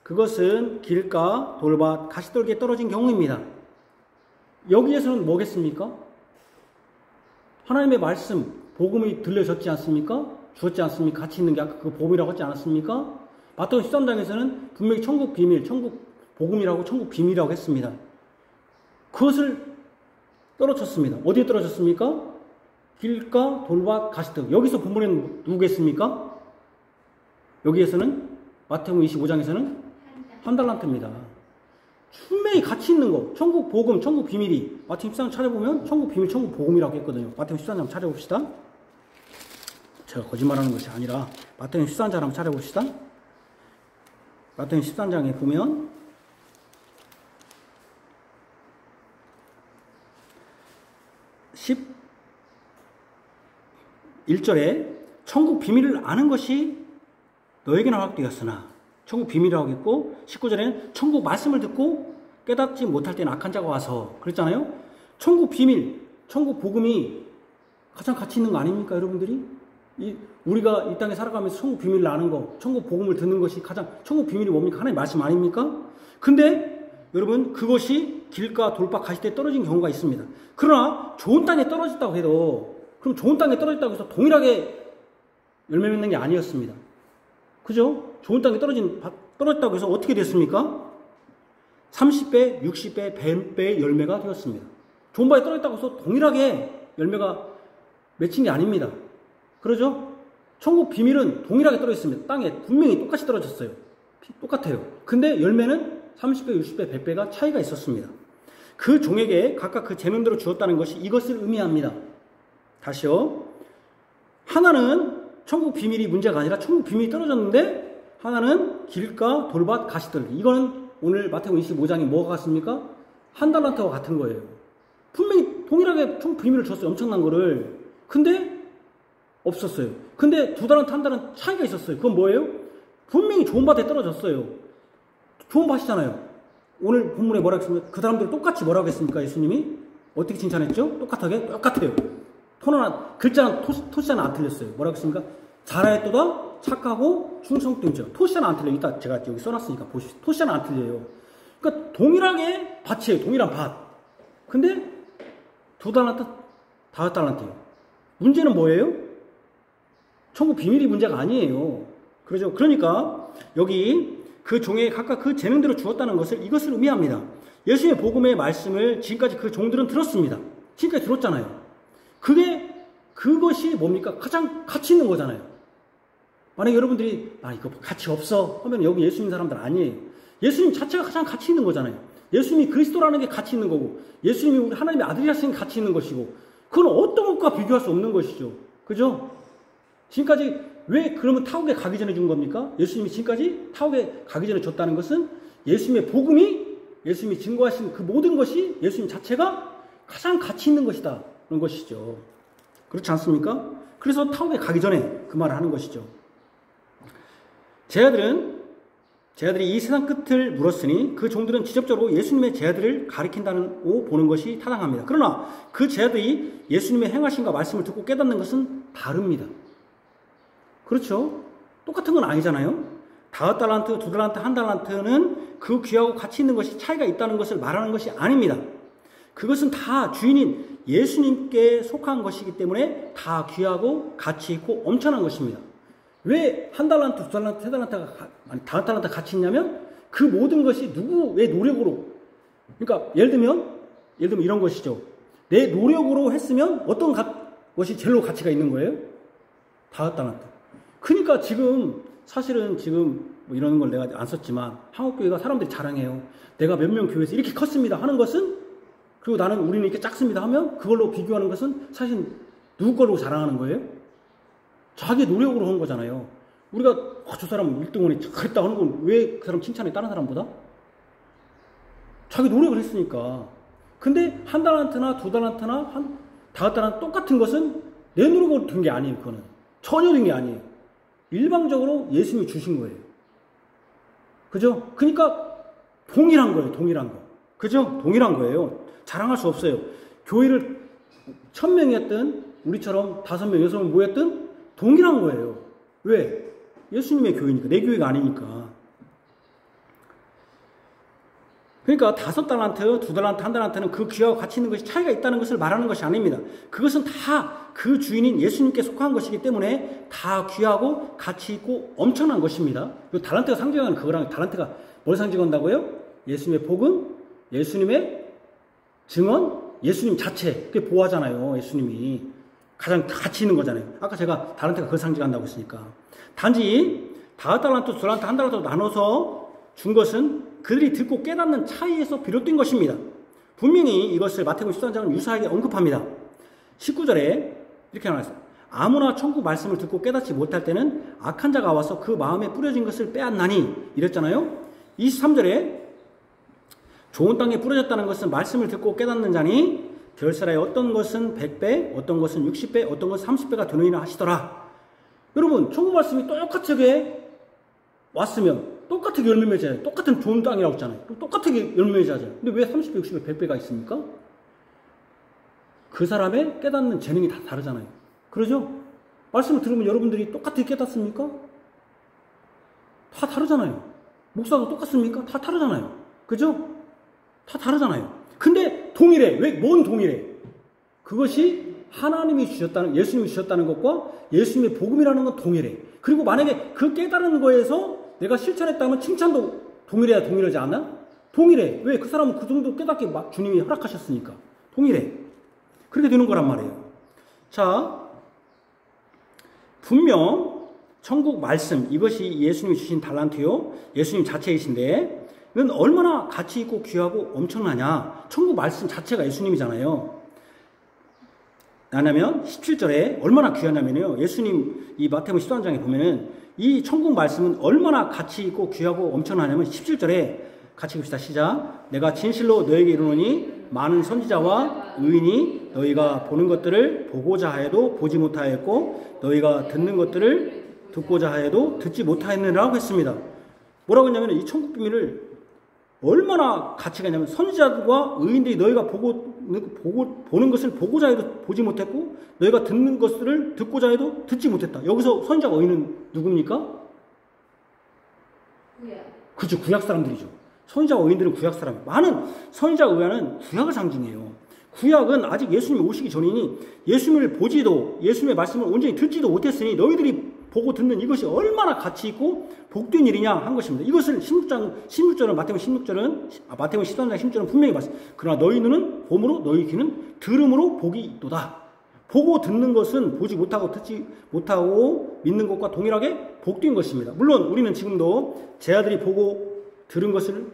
그것은 길가, 돌밭, 가시떨기에 떨어진 경우입니다. 여기에서는 뭐겠습니까? 하나님의 말씀, 복음이 들려졌지 않습니까? 주었지 않습니까? 같이 있는 게 아까 그 복음이라고 하지 않았습니까? 마태복음 13장에서는 분명히 천국 비밀, 천국 복음이라고, 천국 비밀이라고 했습니다. 그것을 떨어졌습니다. 어디에 떨어졌습니까? 길가, 돌밭, 가시떨기. 여기서 본문에는 누구겠습니까? 여기에서는 마태복음 25장에서는 1달란트입니다. 분명히 같이 있는 거, 천국 복음, 천국 비밀이 마태복음 13장 찾아보면 천국 비밀, 천국 복음이라고 했거든요. 마태복음 13장 찾아봅시다. 제가 거짓말하는 것이 아니라 마태복음 13장 한번 찾아봅시다. 마태복음 13장에 보면 11절에 천국 비밀을 아는 것이 너에게는 허락되었으나 천국 비밀이라고 했고 19절에는 천국 말씀을 듣고 깨닫지 못할 때는 악한 자가 와서 그랬잖아요. 천국 비밀, 천국 복음이 가장 가치 있는 거 아닙니까, 여러분들이? 우리가 이 땅에 살아가면서 천국 비밀을 아는 거, 천국 복음을 듣는 것이 가장 천국 비밀이 뭡니까? 하나님의 말씀 아닙니까? 근데 여러분 그것이 길가 돌박 가실 때 떨어진 경우가 있습니다. 그러나 좋은 땅에 떨어졌다고 해도 그럼 좋은 땅에 떨어졌다고 해서 동일하게 열매 맺는 게 아니었습니다. 그죠? 좋은 땅에 떨어졌다고 해서 어떻게 됐습니까? 30배, 60배, 100배의 열매가 되었습니다. 좋은 바에 떨어졌다고 해서 동일하게 열매가 맺힌 게 아닙니다. 그러죠? 천국 비밀은 동일하게 떨어졌습니다. 땅에 분명히 똑같이 떨어졌어요. 똑같아요. 근데 열매는 30배, 60배, 100배가 차이가 있었습니다. 그 종에게 각각 그 재능대로 주었다는 것이 이것을 의미합니다. 다시요. 하나는 천국 비밀이 문제가 아니라 천국 비밀이 떨어졌는데 하나는 길가, 돌밭, 가시떨기. 이거는 오늘 마태복음 25장이 뭐가 같습니까? 한 달란트와 같은 거예요. 분명히 동일하게 천국 비밀을 줬어요. 엄청난 거를. 근데 없었어요. 근데 두 달란트, 한 달란트 차이가 있었어요. 그건 뭐예요? 분명히 좋은 밭에 떨어졌어요. 좋은 밭이잖아요. 오늘 본문에 뭐라고 했습니까? 그 사람들 똑같이 뭐라고 했습니까? 예수님이? 어떻게 칭찬했죠? 똑같아요. 글자는 토시자는 안 틀렸어요. 뭐라고 했습니까? 잘하였도다 착하고 충성됨이죠. 토시자는 안 틀려요. 이따 제가 여기 써놨으니까 보십시오. 토시자는 안 틀려요. 그러니까 동일하게 밭이에요. 동일한 밭. 근데 2달란트, 5달란트예요. 문제는 뭐예요? 천국 비밀이 문제가 아니에요. 그러죠? 그러니까 여기 그 종에게 각각 그 재능대로 주었다는 것을 이것을 의미합니다. 예수님의 복음의 말씀을 지금까지 그 종들은 들었습니다. 지금까지 들었잖아요. 그것이 뭡니까? 가장 가치 있는 거잖아요. 만약에 여러분들이 이거 가치 없어 하면 여기 예수 믿는 사람들 아니에요. 예수님 자체가 가장 가치 있는 거잖아요. 예수님이 그리스도라는 게 가치 있는 거고 예수님이 우리 하나님의 아들이라는 게 가치 있는 것이고 그건 어떤 것과 비교할 수 없는 것이죠. 그죠? 지금까지 왜 그러면 타국에 가기 전에 준 겁니까? 예수님이 지금까지 타국에 가기 전에 줬다는 것은 예수님의 복음이 예수님이 증거하신 그 모든 것이 예수님 자체가 가장 가치 있는 것이다. 그런 것이죠. 그렇지 않습니까? 그래서 타국에 가기 전에 그 말을 하는 것이죠. 제자들이 이 세상 끝을 물었으니 그 종들은 직접적으로 예수님의 제자들을 가리킨다고 보는 것이 타당합니다. 그러나 그 제자들이 예수님의 행하심과 말씀을 듣고 깨닫는 것은 다릅니다. 그렇죠? 똑같은 건 아니잖아요. 5달란트, 2달란트, 1달란트는 그 귀하고 가치 있는 것이 차이가 있다는 것을 말하는 것이 아닙니다. 그것은 다 주인인 예수님께 속한 것이기 때문에 다 귀하고 가치 있고 엄청난 것입니다. 왜 1달란트, 2달란트, 3달란트가 5달란트가 가치 있냐면 그 모든 것이 누구의 노력으로 그러니까 예를 들면 이런 것이죠. 내 노력으로 했으면 어떤 것이 제일로 가치가 있는 거예요? 5달란트. 그러니까 사실은 지금 뭐 이런 걸 내가 안 썼지만 한국교회가 사람들이 자랑해요. 내가 몇 명 교회에서 이렇게 컸습니다 하는 것은 그리고 우리는 이렇게 작습니다 하면 그걸로 비교하는 것은 사실 누구 걸로 자랑하는 거예요? 자기 노력으로 한 거잖아요. 우리가 저 사람 1등원에 잘했다 하는 건 왜 그 사람 칭찬해 다른 사람보다? 자기 노력을 했으니까. 근데 1달란트나 2달란트나 5달란트 똑같은 것은 내 노력으로 된 게 아니에요. 그거는 전혀 된 게 아니에요. 일방적으로 예수님이 주신 거예요. 그죠? 그러니까 동일한 거예요. 동일한 거. 그죠? 동일한 거예요. 자랑할 수 없어요. 교회를 1000명이 했든 우리처럼 5명, 6명 모였든 동일한 거예요. 왜? 예수님의 교회니까. 내 교회가 아니니까. 그러니까 5달란트, 2달란트, 1달란트는 그 귀하고 가치 있는 것이 차이가 있다는 것을 말하는 것이 아닙니다. 그것은 다 그 주인인 예수님께 속한 것이기 때문에 다 귀하고 가치 있고 엄청난 것입니다. 달란트가 상징하는 그거랑 달란트가 뭘 상징한다고요? 예수님의 복음, 예수님의 증언, 예수님 자체. 그게 보호하잖아요. 예수님이. 가장 가치 있는 거잖아요. 아까 제가 달란트가 그걸 상징한다고 했으니까. 단지 5달란트, 2달란트, 1달란트로 나눠서 준 것은 그들이 듣고 깨닫는 차이에서 비롯된 것입니다. 분명히 이것을 마태복음 13장은 유사하게 언급합니다. 19절에 이렇게 나와있어요. 아무나 천국 말씀을 듣고 깨닫지 못할 때는 악한 자가 와서 그 마음에 뿌려진 것을 빼앗나니 이랬잖아요. 23절에 좋은 땅에 뿌려졌다는 것은 말씀을 듣고 깨닫는 자니 별세라에 어떤 것은 100배, 어떤 것은 60배, 어떤 것은 30배가 되느니라 하시더라. 여러분, 천국 말씀이 똑같게 왔으면 똑같게 열매 맺어야 똑같은 좋은 땅이라고 했잖아요. 똑같게 열매 맺어야 하잖아요. 근데 왜 30배, 60배, 100배가 있습니까? 그 사람의 깨닫는 재능이 다 다르잖아요. 그러죠? 말씀을 들으면 여러분들이 똑같이 깨닫습니까? 다 다르잖아요. 목사도 똑같습니까? 다 다르잖아요. 그죠? 다 다르잖아요. 근데 동일해. 왜? 뭔 동일해? 그것이 하나님이 주셨다는, 예수님이 주셨다는 것과 예수님의 복음이라는 건 동일해. 그리고 만약에 그 깨달은 거에서 내가 실천했다면 칭찬도 동일해야 동일하지 않나? 동일해. 왜? 그 사람은 그 정도 깨닫게 막 주님이 허락하셨으니까. 동일해. 그렇게 되는 거란 말이에요. 자, 분명 천국 말씀, 이것이 예수님이 주신 달란트요, 예수님 자체이신데 이건 얼마나 가치 있고 귀하고 엄청나냐. 천국 말씀 자체가 예수님이잖아요. 왜냐하면 17절에 얼마나 귀하냐면요, 예수님 이 마태복음 13장에 보면은 이 천국 말씀은 얼마나 가치 있고 귀하고 엄청나냐면 17절에 같이 봅시다. 시작. 내가 진실로 너에게 이르노니 많은 선지자와 의인이 너희가 보는 것들을 보고자 하여도 보지 못하였고 너희가 듣는 것들을 듣고자 하여도 듣지 못하였느라고 했습니다. 뭐라고 했냐면 이 천국 비밀을 얼마나 가치가 있냐면 선지자들과 의인들이 너희가 보는 것을 보고자 해도 보지 못했고 너희가 듣는 것들을 듣고자 해도 듣지 못했다. 여기서 선지자와 의인은 누굽니까? 그렇죠. 구약 사람들이죠. 선지자와 의인들은 구약 사람. 많은 선지자와 의인은 구약을 상징해요. 구약은 아직 예수님이 오시기 전이니 예수님을 보지도 예수님의 말씀을 온전히 듣지도 못했으니 너희들이 보고 듣는 이것이 얼마나 가치 있고 복된 일이냐 한 것입니다. 이것을 16절은 마태복음 16절은 마태복음 13장 16절은 분명히 말씀. 그러나 너희 눈은 봄으로 너희 귀는 들음으로 복이 있도다. 보고 듣는 것은 보지 못하고 듣지 못하고 믿는 것과 동일하게 복된 것입니다. 물론 우리는 지금도 제 아들이 보고 들은 것을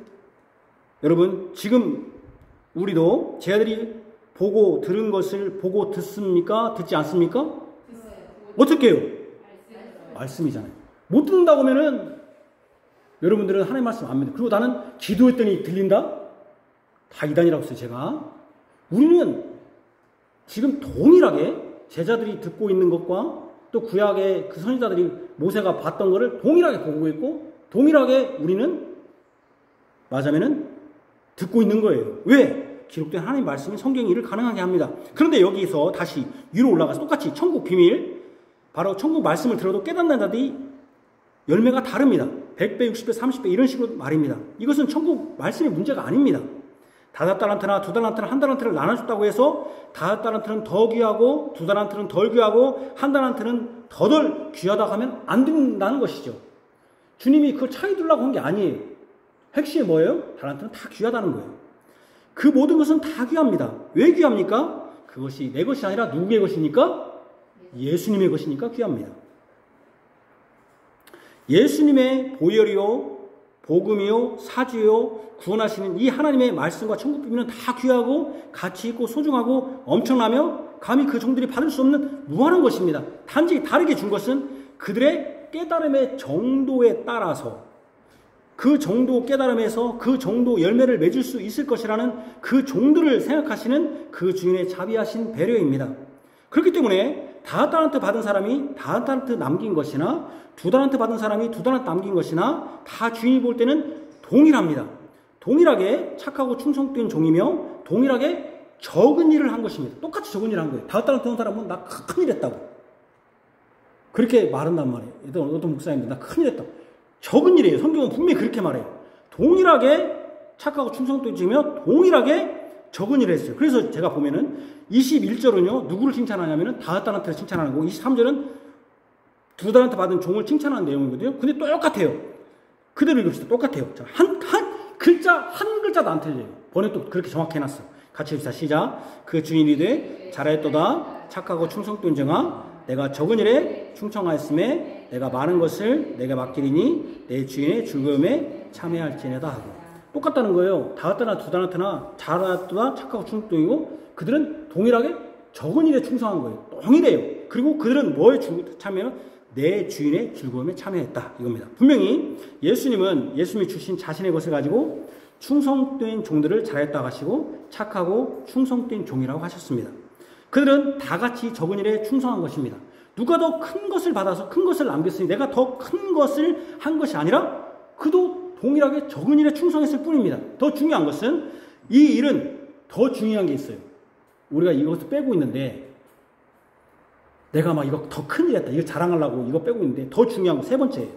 여러분 지금 우리도 제 아들이 보고 들은 것을 보고 듣습니까? 듣지 않습니까? 어떻게 해요? 말씀이잖아요. 못 듣는다고 하면은 여러분들은 하나님 말씀 안 믿어요. 그리고 나는 기도했더니 들린다? 다 이단이라고 했어요, 제가. 우리는 지금 동일하게 제자들이 듣고 있는 것과 또 구약의 그 선지자들이 모세가 봤던 것을 동일하게 보고 있고 동일하게 우리는 맞으면은 듣고 있는 거예요. 왜? 기록된 하나님 말씀이 성경이 이를 가능하게 합니다. 그런데 여기서 다시 위로 올라가서 똑같이 천국 비밀, 바로 천국 말씀을 들어도 깨닫는 자들이 열매가 다릅니다. 100배, 60배, 30배 이런 식으로 말입니다. 이것은 천국 말씀의 문제가 아닙니다. 5달란트나 2달란트나 1달란트를 나눠줬다고 해서 5달란트는 더 귀하고 2달란트는 덜 귀하고 1달란트는 더 덜 귀하다고 하면 안 된다는 것이죠. 주님이 그걸 차이 두려고 한 게 아니에요. 핵심이 뭐예요? 달란트는 다 귀하다는 거예요. 그 모든 것은 다 귀합니다. 왜 귀합니까? 그것이 내 것이 아니라 누구의 것이니까? 예수님의 것이니까 귀합니다. 예수님의 보혈이요, 복음이요, 사주요, 구원하시는 이 하나님의 말씀과 천국 비밀은 다 귀하고 가치 있고 소중하고 엄청나며 감히 그 종들이 받을 수 없는 무한한 것입니다. 단지 다르게 준 것은 그들의 깨달음의 정도에 따라서 그 정도 깨달음에서 그 정도 열매를 맺을 수 있을 것이라는 그 종들을 생각하시는 그 주인의 자비하신 배려입니다. 그렇기 때문에 5달란트 받은 사람이 5달란트 남긴 것이나 2달란트 받은 사람이 2달란트 남긴 것이나 다 주인이 볼 때는 동일합니다. 동일하게 착하고 충성된 종이며 동일하게 적은 일을 한 것입니다. 똑같이 적은 일을 한 거예요. 5달란트 한 사람은 나 큰일 했다고. 그렇게 말한단 말이에요. 어떤 목사님들 나 큰일 했다고. 적은 일이에요. 성경은 분명히 그렇게 말해요. 동일하게 착하고 충성된 종이며 동일하게 적은 일을 했어요. 그래서 제가 보면은 21절은요, 누구를 칭찬하냐면은 5달란트를 칭찬하는 거고, 23절은 2달란트 받은 종을 칭찬하는 내용이거든요. 근데 똑같아요. 그대로 읽읍시다. 똑같아요. 자, 한 글자도 안 틀려요. 번역도 그렇게 정확히 해놨어. 같이 읽읍시다. 시작. 그 주인이 이르되 잘하였도다. 착하고 충성된 종아, 내가 적은 일에 충성하였음에 내가 많은 것을 내게 맡기리니 내 주인의 즐거움에 참여할지내다 하고. 똑같다는 거예요. 5달란트, 2달란트나 잘하였도다. 착하고 충성이고 그들은 동일하게 적은 일에 충성한 거예요. 동일해요. 그리고 그들은 뭐에 참여하면 내 주인의 즐거움에 참여했다. 이겁니다. 분명히 예수님이 주신 자신의 것을 가지고 충성된 종들을 잘했다고 하시고 착하고 충성된 종이라고 하셨습니다. 그들은 다 같이 적은 일에 충성한 것입니다. 누가 더 큰 것을 받아서 큰 것을 남겼으니 내가 더 큰 것을 한 것이 아니라 그도 동일하게 적은 일에 충성했을 뿐입니다. 더 중요한 것은 이 일은 더 중요한 게 있어요. 우리가 이것을 빼고 있는데 내가 막 이거 더 큰 일 했다. 이거 자랑하려고 이거 빼고 있는데 더 중요한 거 세 번째예요.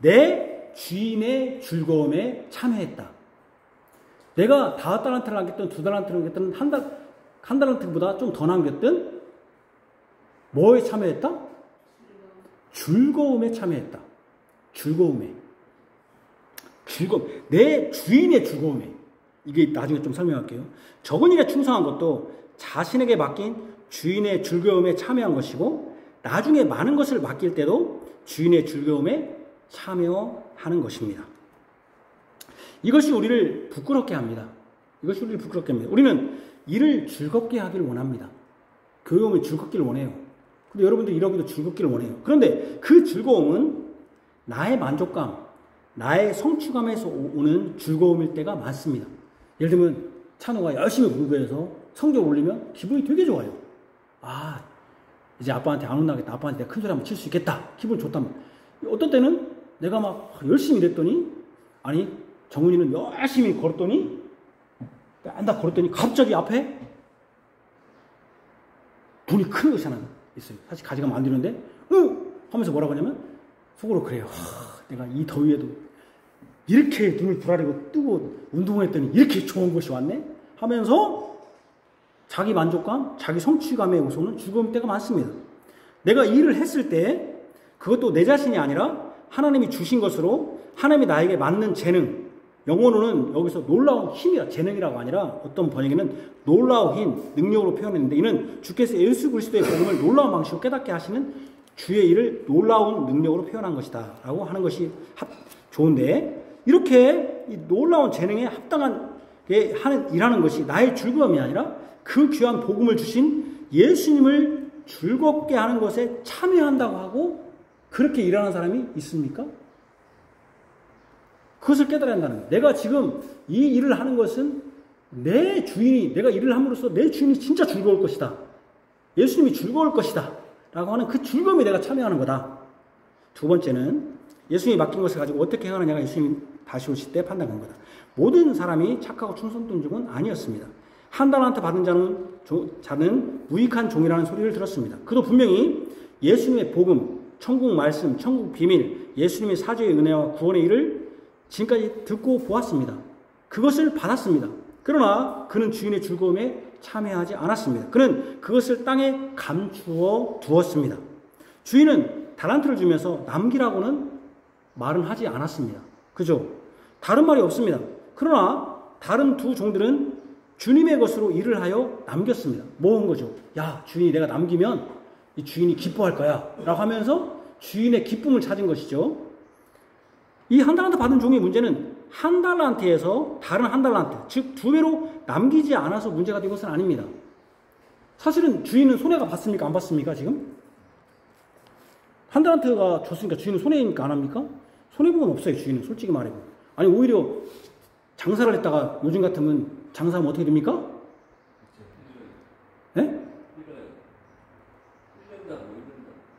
내 주인의 즐거움에 참여했다. 내가 5달란트를 남겼든 2달란트를 남겼든 한 달란트보다 좀 더 남겼든 뭐에 참여했다? 즐거움에 참여했다. 즐거움. 내 주인의 즐거움에. 이게 나중에 좀 설명할게요. 적은 일에 충성한 것도 자신에게 맡긴 주인의 즐거움에 참여한 것이고 나중에 많은 것을 맡길 때도 주인의 즐거움에 참여하는 것입니다. 이것이 우리를 부끄럽게 합니다. 우리는 일을 즐겁게 하기를 원합니다. 교회 오면 즐겁기를 원해요. 근데 여러분들 일하기도 즐겁기를 원해요. 그런데 그 즐거움은 나의 만족감, 나의 성취감에서 오는 즐거움일 때가 많습니다. 예를 들면 찬호가 열심히 공부해서 성적 올리면 기분이 되게 좋아요. 아, 이제 아빠한테 안 혼나겠다. 아빠한테 내가 큰 소리 한번 칠 수 있겠다. 기분 좋단 말이야. 어떤 때는 내가 막 열심히 일했더니 아니 정훈이는 열심히 걸었더니 맨날 걸었더니 갑자기 앞에 눈이 큰 것이 하나 있어요. 사실 가져가면 안 되는데 하면서 뭐라고 하냐면 속으로 그래요. 내가 이 더위에도 이렇게 눈을 부라리고 뜨고 운동했더니 이렇게 좋은 것이 왔네? 하면서 자기 만족감, 자기 성취감에 우선은 즐거울 때가 많습니다. 내가 일을 했을 때 그것도 내 자신이 아니라 하나님이 주신 것으로 하나님이 나에게 맞는 재능, 영어로는 여기서 놀라운 힘이라 재능이라고 아니라 어떤 번역에는 놀라운 능력으로 표현했는데 이는 주께서 예수 그리스도의 복음을 놀라운 방식으로 깨닫게 하시는 주의 일을 놀라운 능력으로 표현한 것이다 라고 하는 것이 좋은데 이렇게 이 놀라운 재능에 합당하게 일하는 것이 나의 즐거움이 아니라 그 귀한 복음을 주신 예수님을 즐겁게 하는 것에 참여한다고 하고 그렇게 일하는 사람이 있습니까? 그것을 깨달아야 한다는 거예요. 내가 지금 이 일을 하는 것은 내 주인이, 내가 일을 함으로써 내 주인이 진짜 즐거울 것이다. 예수님이 즐거울 것이다. 라고 하는 그 즐거움에 내가 참여하는 거다. 두 번째는 예수님이 맡긴 것을 가지고 어떻게 행하느냐가 예수님이 다시 오실 때 판단한 거다. 모든 사람이 착하고 충성된 종은 아니었습니다. 한 달란트 받은 자는 무익한 종이라는 소리를 들었습니다. 그도 분명히 예수님의 복음, 천국 말씀, 천국 비밀, 예수님의 사죄의 은혜와 구원의 일을 지금까지 듣고 보았습니다. 그것을 받았습니다. 그러나 그는 주인의 즐거움에 참여하지 않았습니다. 그는 그것을 땅에 감추어 두었습니다. 주인은 달란트를 주면서 남기라고는 말은 하지 않았습니다. 그죠? 다른 말이 없습니다. 그러나 다른 두 종들은 주님의 것으로 일을 하여 남겼습니다. 뭐 한 거죠? 야, 주인이 내가 남기면 이 주인이 기뻐할 거야 라고 하면서 주인의 기쁨을 찾은 것이죠. 이 한 달란트 받은 종의 문제는 한 달란트에서 다른 한 달란트, 즉 2배로 남기지 않아서 문제가 된 것은 아닙니다. 사실은 주인은 손해가 봤습니까? 안 봤습니까? 지금? 한 달란트가 줬으니까 주인은 손해니까 안 합니까? 손해본 건 없어요. 주인은 솔직히 말해도. 아니 오히려 장사를 했다가 요즘 같으면 장사하면 어떻게 됩니까? 네?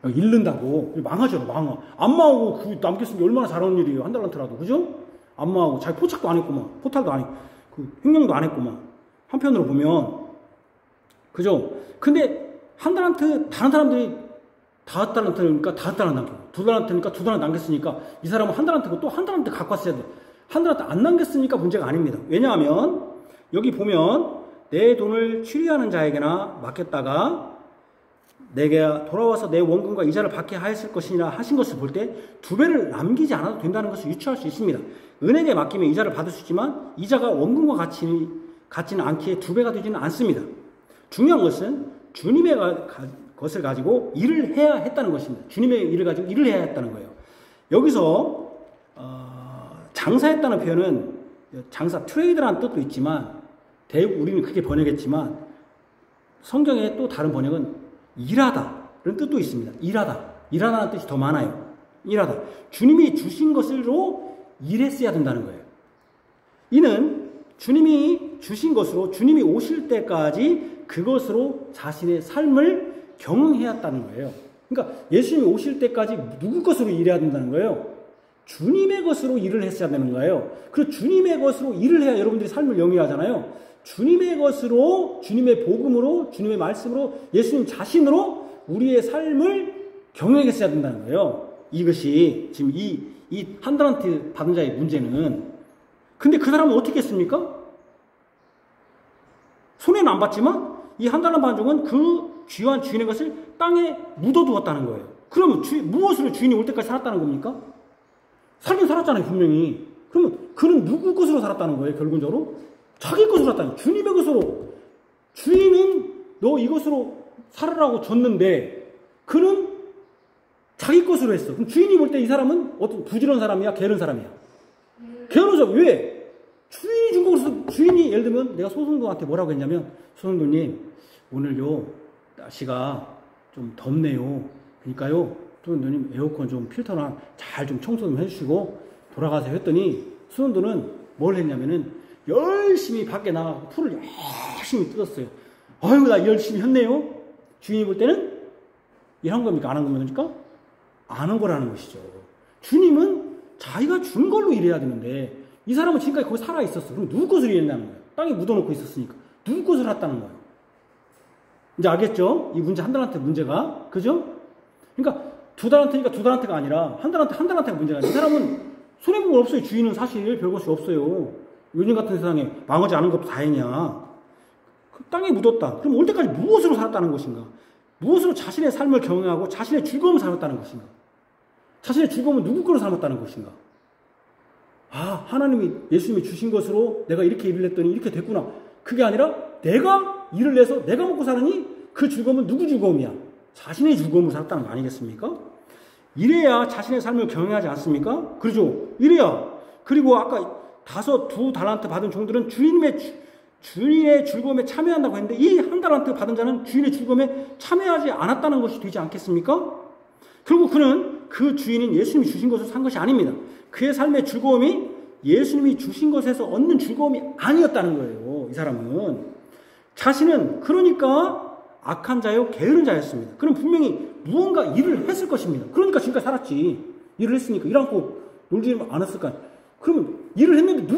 잃는다고. 망하죠, 망하. 안 망하고 그 남겼으면 얼마나 잘하는 일이에요. 한 달란트라도. 그죠? 안 망하고 자기 포착도 안 했구만. 포탈도 안 했고. 그 횡령도 안 했구만. 한편으로 보면. 그죠? 근데 한 달란트, 다른 사람들이 5달란트니까 5달란트 남겨. 2달란트니까 2달란트 남겼으니까 이 사람은 한 달란트고 또 한 달란트 갖고 왔어야 돼. 한 달란트 안 남겼으니까 문제가 아닙니다. 왜냐하면 여기 보면 내 돈을 취리하는 자에게나 맡겼다가 내게 돌아와서 내 원금과 이자를 받게 하였을 것이니라 하신 것을 볼 때 2배를 남기지 않아도 된다는 것을 유추할 수 있습니다. 은행에 맡기면 이자를 받을 수 있지만 이자가 원금과 같지는 않기에 2배가 되지는 않습니다. 중요한 것은 주님의 것을 가지고 일을 해야 했다는 것입니다. 주님의 일을 가지고 일을 해야 했다는 거예요. 여기서 장사했다는 표현은 장사, 트레이드라는 뜻도 있지만 우리는 그렇게 번역했지만 성경에 또 다른 번역은 일하다라는 뜻도 있습니다. 일하다는 뜻이 더 많아요. 일하다. 주님이 주신 것으로 일했어야 된다는 거예요. 이는 주님이 주신 것으로 주님이 오실 때까지 그것으로 자신의 삶을 경영해야 했다는 거예요. 그러니까 예수님이 오실 때까지 누구 것으로 일해야 된다는 거예요? 주님의 것으로 일을 했어야 되는 거예요. 그리고 주님의 것으로 일을 해야 여러분들이 삶을 영위하잖아요. 주님의 것으로, 주님의 복음으로, 주님의 말씀으로, 예수님 자신으로 우리의 삶을 경영했어야 된다는 거예요. 이것이 지금 이 한 달란트 받은 자의 문제는. 근데 그 사람은 어떻게 했습니까? 손해는 안 봤지만 이 한 달란트 받은 종은 그 귀한 주인의 것을 땅에 묻어두었다는 거예요. 그러면 무엇으로 주인이 올 때까지 살았다는 겁니까? 살긴 살았잖아요, 분명히. 그러면 그는 누구 것으로 살았다는 거예요, 결론적으로? 자기 것으로 살았다는 거예요. 주님의 것으로. 주인은 너 이것으로 살으라고 줬는데 그는 자기 것으로 했어. 그럼 주인이 볼 때 이 사람은 어떤 부지런한 사람이야, 게으른 사람이야? 게으른 사람. 왜? 주인이 준 것으로. 주인이 예를 들면 내가 소송도한테 뭐라고 했냐면, 소송도님 오늘요 날씨가 좀 덥네요. 그러니까요 소송도님 에어컨 좀 필터나 잘 좀 청소 좀 해주시고 돌아가세요 했더니, 소송도는 뭘 했냐면은 열심히 밖에 나가고 풀을 열심히 뜯었어요. 아유 나 열심히 했네요. 주인이 볼 때는 일한 겁니까? 안 한 겁니까? 안 한 거라는 것이죠. 주님은 자기가 준 걸로 일해야 되는데 이 사람은 지금까지 거기 살아 있었어. 그럼 누구 것으로 일했냐는 거예요. 땅에 묻어놓고 있었으니까 누구 것으로 했다는 거예요. 이제 알겠죠? 이 문제 한 달한테 문제가, 그죠? 그러니까 두 달한테니까 두 달한테가 아니라 한 달한테가 문제가 아니라, 이 사람은 손해본 건 없어요. 주인은 사실 별것이 없어요. 요즘 같은 세상에 망하지 않은 것도 다행이야. 그 땅에 묻었다. 그럼 올 때까지 무엇으로 살았다는 것인가? 무엇으로 자신의 삶을 경영하고 자신의 즐거움을 살았다는 것인가? 자신의 즐거움은 누구 거로 삼았다는 것인가? 아, 하나님이, 예수님이 주신 것으로 내가 이렇게 일을 했더니 이렇게 됐구나. 그게 아니라 내가 일을 내서 내가 먹고 사느니 그 즐거움은 누구 즐거움이야? 자신의 즐거움을 살았다는 거 아니겠습니까? 이래야 자신의 삶을 경영하지 않습니까? 그러죠? 이래야. 그리고 아까 두 달란트 받은 종들은 주인의 즐거움에 참여한다고 했는데, 이 한 달란트 받은 자는 주인의 즐거움에 참여하지 않았다는 것이 되지 않겠습니까? 결국 그는 그 주인인 예수님이 주신 것을 산 것이 아닙니다. 그의 삶의 즐거움이 예수님이 주신 것에서 얻는 즐거움이 아니었다는 거예요. 이 사람은. 자신은 그러니까 악한 자요, 게으른 자였습니다. 그럼 분명히 무언가 일을 했을 것입니다. 그러니까 지금까지 살았지. 일을 했으니까. 일 않고 놀지 않았을까. 그러면 일을 했는데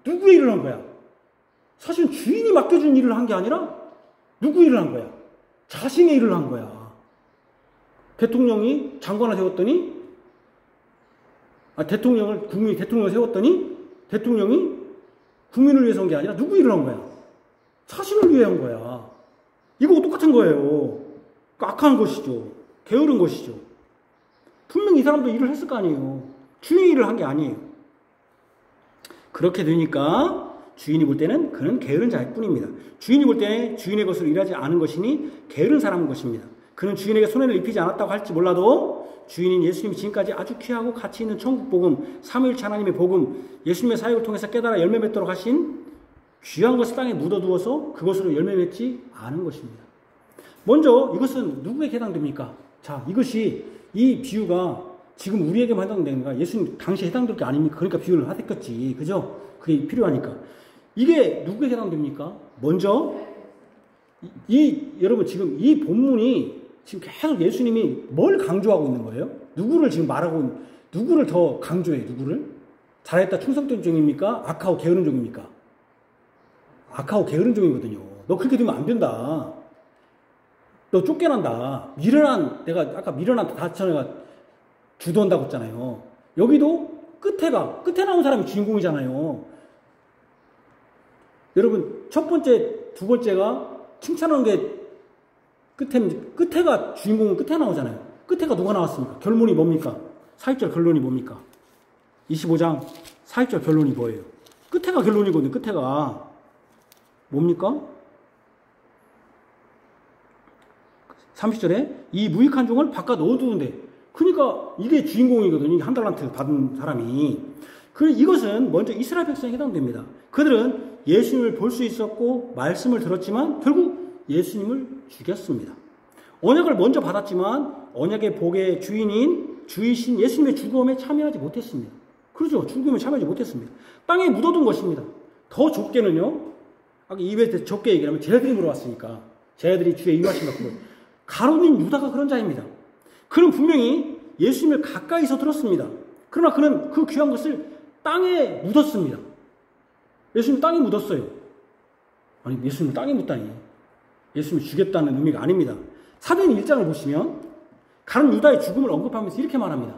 누구의 일을 한 거야? 사실은 주인이 맡겨준 일을 한 게 아니라 누구 일을 한 거야? 자신의 일을 한 거야. 대통령이 장관을 세웠더니, 국민이 대통령을 세웠더니 대통령이 국민을 위해서 한 게 아니라 누구 일을 한 거야? 자신을 위해 한 거야. 이거 똑같은 거예요. 악한 것이죠. 게으른 것이죠. 분명히 이 사람도 일을 했을 거 아니에요. 주인의 일을 한 게 아니에요. 그렇게 되니까 주인이 볼 때는 그는 게으른 자일 뿐입니다. 주인이 볼 때는 주인의 것으로 일하지 않은 것이니 게으른 사람인 것입니다. 그는 주인에게 손해를 입히지 않았다고 할지 몰라도 주인인 예수님이 지금까지 아주 귀하고 가치 있는 천국 복음, 삼위일체 하나님의 복음, 예수님의 사역을 통해서 깨달아 열매 맺도록 하신 귀한 것을 땅에 묻어두어서 그것으로 열매 맺지 않은 것입니다. 먼저 이것은 누구에게 해당됩니까? 자, 이 비유가 지금 우리에게만 해당됩니까? 예수님 당시에 해당될 게 아닙니까? 그러니까 비유를 하셨겠지. 그죠? 그게 필요하니까. 이게 누구에게 해당됩니까? 먼저 여러분 지금 이 본문이 지금 계속 예수님이 뭘 강조하고 있는 거예요? 누구를 지금 말하고, 누구를 더 강조해? 누구를? 잘했다 충성된 종입니까? 악하고 게으른 종입니까? 악하고 게으른 종이거든요. 너 그렇게 되면 안 된다. 너 쫓겨난다. 내가 아까 미련한 다처녀가 주도한다고 했잖아요. 여기도 끝에 나온 사람이 주인공이잖아요. 여러분, 첫 번째, 두 번째가 칭찬하는 게 끝에가 주인공은 끝에 나오잖아요. 끝에가 누가 나왔습니까? 결론이 뭡니까? 4.1절 결론이 뭡니까? 25장 4.1절 결론이 뭐예요? 끝에가 결론이거든요. 끝에가 뭡니까? 30절에 이 무익한 종을 바깥 넣어두는데, 그러니까 이게 주인공이거든요. 한 달란트 받은 사람이. 이것은 먼저 이스라엘 백성에 해당됩니다. 그들은 예수님을 볼 수 있었고 말씀을 들었지만 결국 예수님을 죽였습니다. 언약을 먼저 받았지만 언약의 복의 주이신 예수님의 죽음에 참여하지 못했습니다. 그렇죠. 죽음에 참여하지 못했습니다. 땅에 묻어둔 것입니다. 더 좁게는요. 아까 입에 좁게 얘기하면 쟤들이 물어왔으니까. 쟤들이 주의 유하신 것. 가룟인 유다가 그런 자입니다. 그는 분명히 예수님을 가까이서 들었습니다. 그러나 그는 그 귀한 것을 땅에 묻었습니다. 예수님 땅에 묻었어요. 아니, 예수님을 땅에 묻다니. 예수님을 죽였다는 의미가 아닙니다. 사도행 1장을 보시면 가룟 유다의 죽음을 언급하면서 이렇게 말합니다.